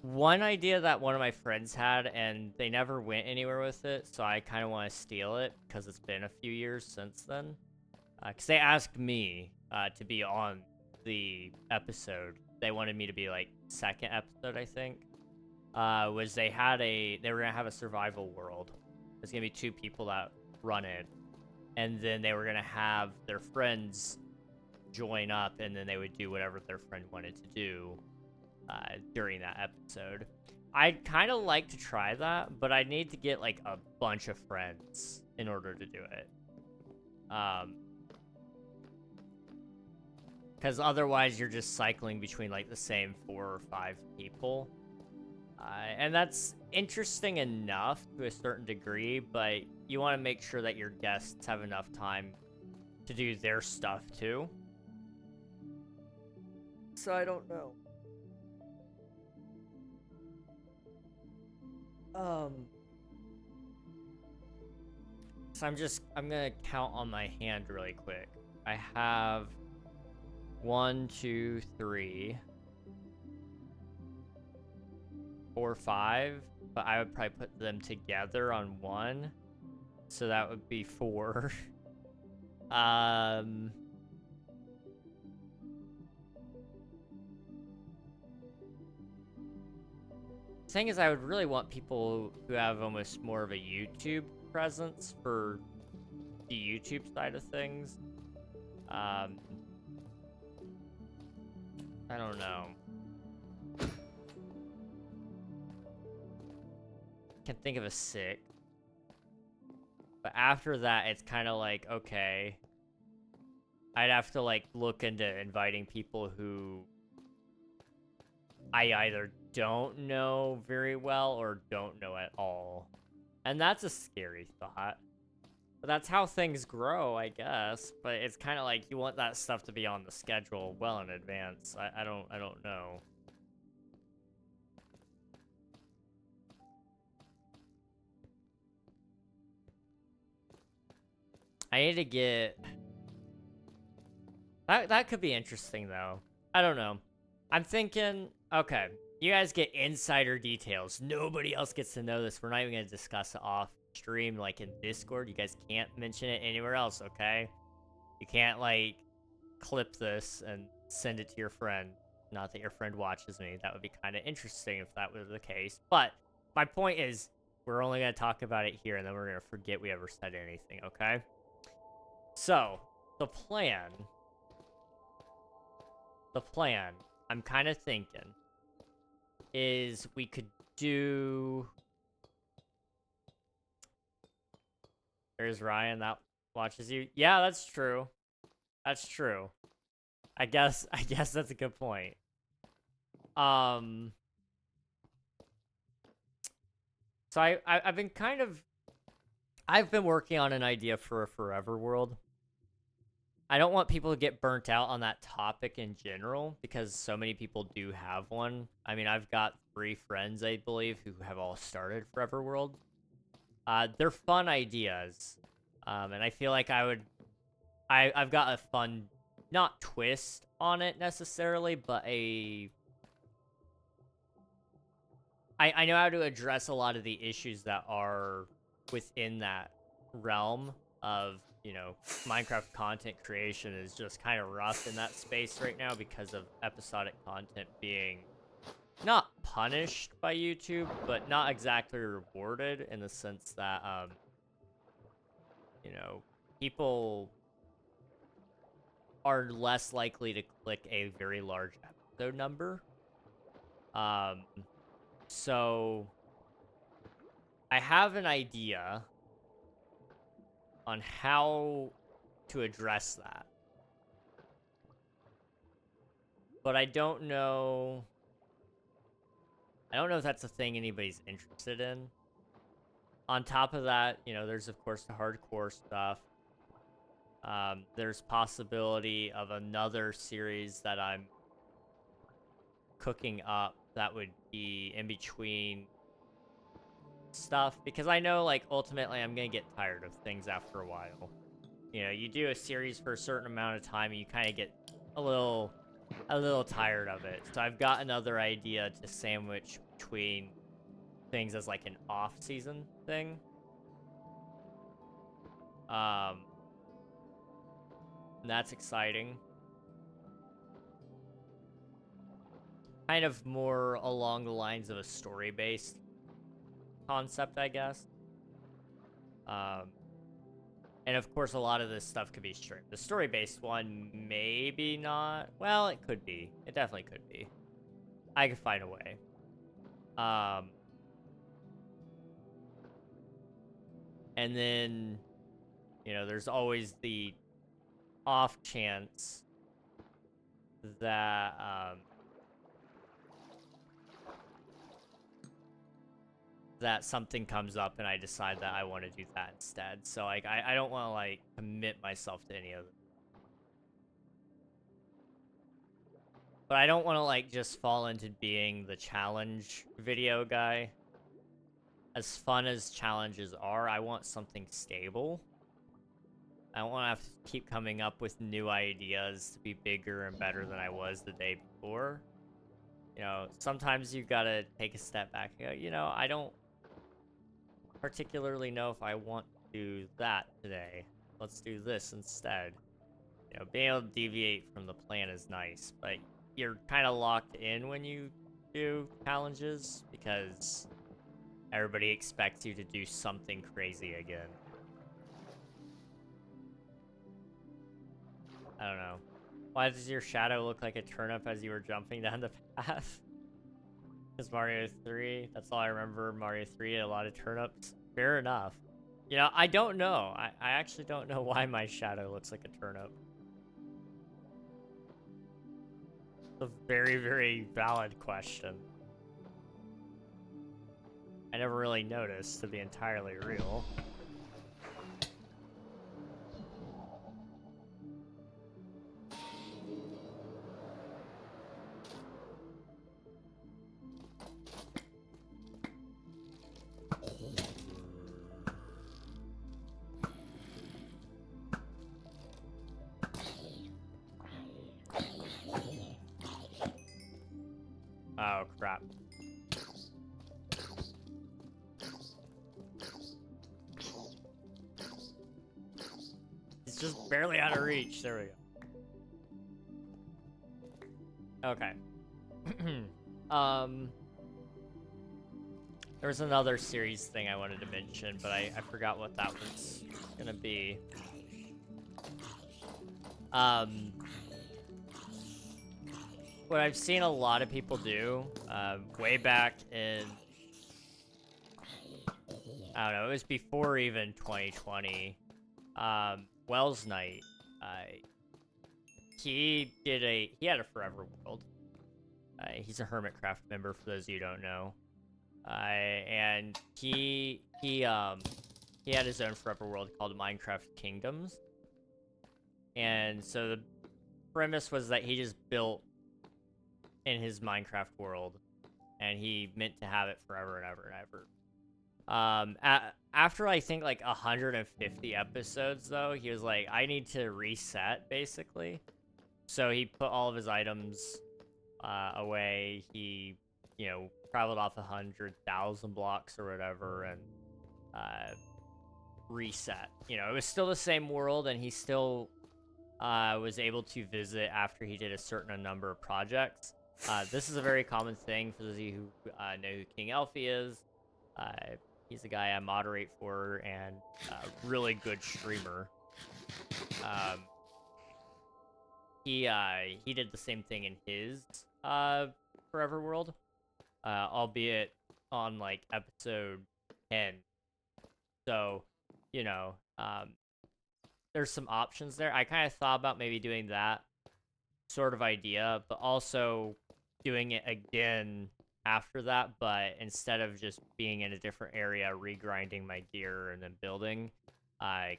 One idea that one of my friends had, and they never went anywhere with it, so I kind of want to steal it, because it's been a few years since then. Because they asked me to be on the episode. They wanted me to be, like, second episode, I think. Was they were going to have a survival world. There's going to be 2 people that run it. And then they were going to have their friends join up, and then they would do whatever their friend wanted to do during that episode. I'd kind of like to try that, but I need to get like a bunch of friends in order to do it. Because otherwise you're just cycling between like the same 4 or 5 people. And that's interesting enough to a certain degree, but you want to make sure that your guests have enough time to do their stuff too. So I don't know. So I'm gonna count on my hand really quick. I have 1, 2, 3, 4, 5, but I would probably put them together on 1. So that would be 4. Thing is, I would really want people who have almost more of a YouTube presence for the YouTube side of things. I don't know. Can think of a 6. But after that, it's kind of like, okay, I'd have to like look into inviting people who I either don't know very well or don't know at all. And that's a scary thought. But that's how things grow, I guess. But it's kind of like you want that stuff to be on the schedule well in advance. I don't know. I need to get... That could be interesting, though. I don't know. I'm thinking... Okay, you guys get insider details. Nobody else gets to know this. We're not even going to discuss it off stream, like in Discord. You guys can't mention it anywhere else, okay? You can't, like, clip this and send it to your friend. Not that your friend watches me. That would be kind of interesting if that was the case. But my point is, we're only going to talk about it here, and then we're going to forget we ever said anything, okay? So, the plan, I'm kind of thinking, is we could do... There's Ryan that watches you. Yeah, that's true. That's true. I guess that's a good point. So I've been working on an idea for a forever world. I don't want people to get burnt out on that topic in general, because so many people do have one. I mean, I've got 3 friends, I believe, who have all started Forever World. They're fun ideas, and I feel like I've got a fun, not twist on it necessarily, but I know how to address a lot of the issues that are within that realm of, you know, Minecraft content creation is just kind of rough in that space right now because of episodic content being not punished by YouTube, but not exactly rewarded in the sense that, you know, people are less likely to click a very large episode number. So I have an idea on how to address that. But I don't know if that's a thing anybody's interested in. On top of that, you know, there's of course the hardcore stuff. There's possibility of another series that I'm cooking up that would be in between stuff, because I know, like, ultimately I'm gonna get tired of things after a while. You know, you do a series for a certain amount of time and you kind of get a little tired of it. So I've got another idea to sandwich between things as like an off-season thing. And that's exciting. Kind of more along the lines of a story-based concept, I guess. And of course, a lot of this stuff could be streamed. The story-based one, maybe not. Well, it could be. It definitely could be. I could find a way. And then, you know, there's always the off chance that, that something comes up and I decide that I want to do that instead. So, like, I don't want to, like, commit myself to any of it. But I don't want to, like, just fall into being the challenge video guy. As fun as challenges are, I want something stable. I don't want to have to keep coming up with new ideas to be bigger and better than I was the day before. You know, sometimes you gotta take a step back and go, you know, I don't particularly know if I want to do that today. Let's do this instead. You know, being able to deviate from the plan is nice, but you're kind of locked in when you do challenges because everybody expects you to do something crazy again. I don't know. Why does your shadow look like a turnip as you were jumping down the path? Because Mario 3, that's all I remember. Mario 3 had a lot of turnips. Fair enough. You know, I don't know. I actually don't know why my shadow looks like a turnip. It's a very, very valid question. I never really noticed, to be entirely real. Oh, crap. It's just barely out of reach. There we go. Okay. There was another series thing I wanted to mention, but I forgot what that was gonna be. What I've seen a lot of people do, way back in, I don't know, it was before even 2020, Wells Night, he had a Forever World. He's a Hermitcraft member, for those of you who don't know. And he had his own Forever World called Minecraft Kingdoms. And so the premise was that he just built in his Minecraft world, and he meant to have it forever and ever and ever. After I think like 150 episodes, though, he was like, I need to reset, basically. So he put all of his items away. He, you know, traveled off 100,000 blocks or whatever, and reset. You know, it was still the same world, and he still was able to visit after he did a certain number of projects. This is a very common thing for those of you who know who King Elfie is. He's the guy I moderate for and really good streamer. He did the same thing in his Forever World, albeit on like episode 10. So, you know, there's some options there. I kind of thought about maybe doing that sort of idea, but also doing it again after that, but instead of just being in a different area, regrinding my gear and then building,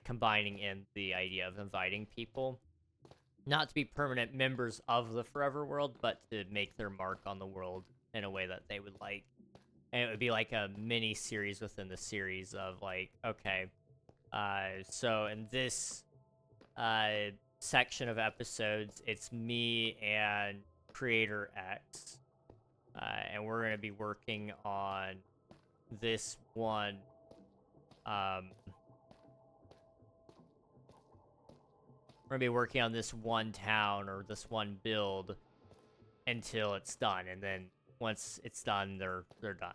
combining in the idea of inviting people, not to be permanent members of the Forever World, but to make their mark on the world in a way that they would like. And it would be like a mini series within the series of like, okay, so in this section of episodes, it's me and Creator X, and we're going to be working on this one, we're going to be working on this one town or this one build until it's done, and then once it's done, they're done,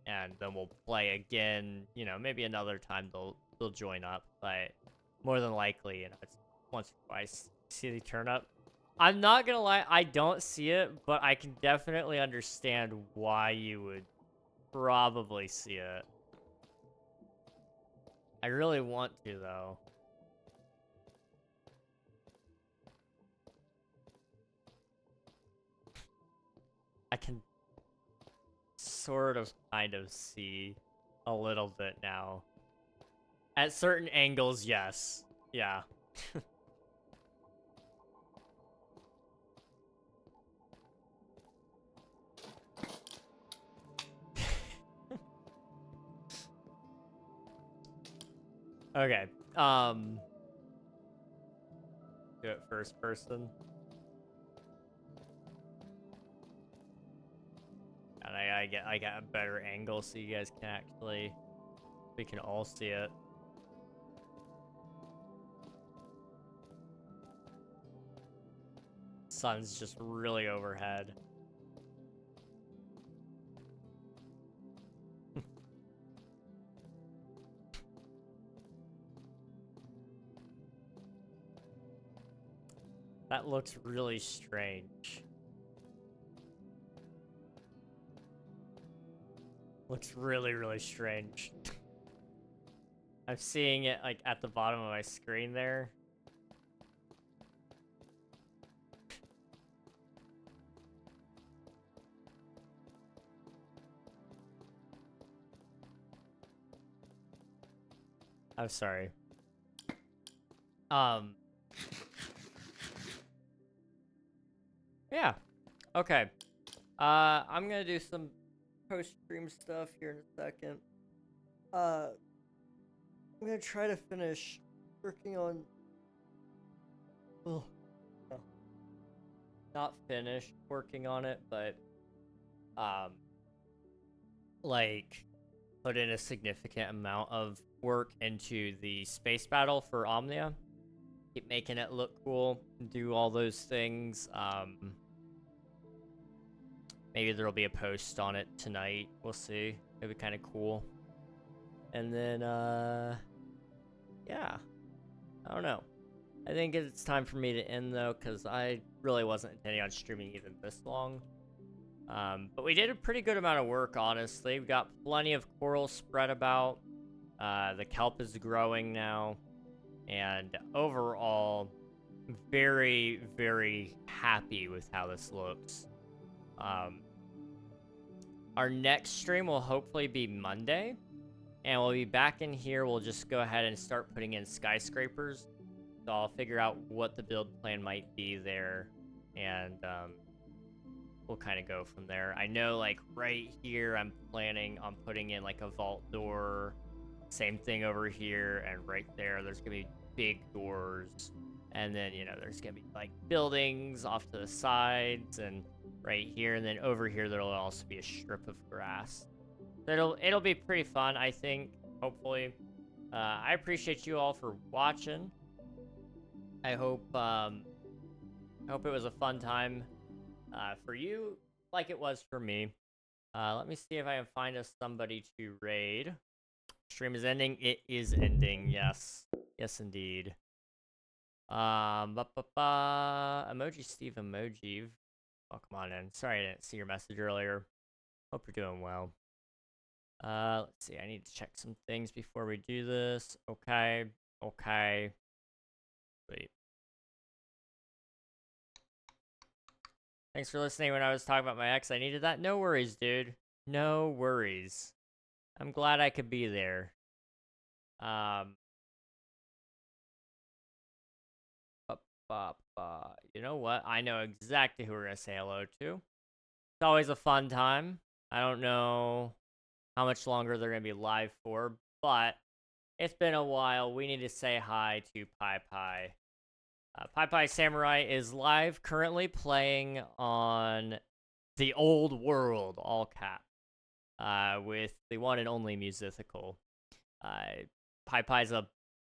and then we'll play again. You know, maybe another time they'll join up, but more than likely, you know, it's once or twice. See the turn up. I'm not gonna lie, I don't see it, but I can definitely understand why you would probably see it. I really want to, though. I can sort of kind of see a little bit now. At certain angles, yes. Yeah. Okay. Do it first person. And I got a better angle so you guys can actually, we can all see it. Sun's just really overhead. That looks really strange. Looks really, really strange. I'm seeing it like at the bottom of my screen there. I'm sorry. Yeah. Okay. I'm gonna do some post-stream stuff here in a second. I'm gonna try to finish working on... Oh. Not finish working on it, but, like, put in a significant amount of work into the space battle for Omnia. Keep making it look cool, do all those things. Maybe there'll be a post on it tonight. We'll see. It'll be kind of cool. And then, yeah. I don't know. I think it's time for me to end, though, because I really wasn't intending on streaming even this long. But we did a pretty good amount of work, honestly. We've got plenty of coral spread about. The kelp is growing now. And overall, very, very happy with how this looks. Our next stream will hopefully be Monday. And we'll be back in here. We'll just go ahead and start putting in skyscrapers. So I'll figure out what the build plan might be there. And we'll kind of go from there. I know, like, right here, I'm planning on putting in, like, a vault door. Same thing over here. And right there, there's going to be big doors. And then, you know, there's going to be, like, buildings off to the sides. And right here. And then over here, there'll also be a strip of grass. So it'll be pretty fun, I think. Hopefully. I appreciate you all for watching. I hope it was a fun time for you. like it was for me. Let me see if I can find us somebody to raid. Stream is ending. It is ending. Yes. Yes, indeed. Emoji Steve Emoji. Oh, come on in. Sorry I didn't see your message earlier. Hope you're doing well. Let's see. I need to check some things before we do this. Okay. Okay. Wait. Thanks for listening when I was talking about my ex. I needed that. No worries, dude. No worries. I'm glad I could be there. You know what? I know exactly who we're gonna say hello to. It's always a fun time. I don't know how much longer they're gonna be live for, but it's been a while. We need to say hi to Pai Pai. Pai Pai Samurai is live currently playing on the old world, all cap, with the one and only musical. Pai Pai's a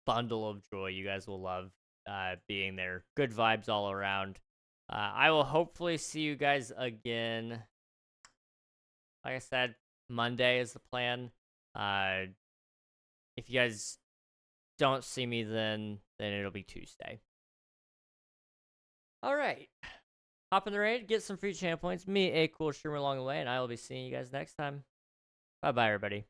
bundle of joy. You guys will love being there. Good vibes all around. I will hopefully see you guys again. Like I said, Monday is the plan. If you guys don't see me then it'll be Tuesday. All right. Hop in the raid, get some free champ points, meet a cool streamer along the way, and I will be seeing you guys next time. Bye-bye, everybody.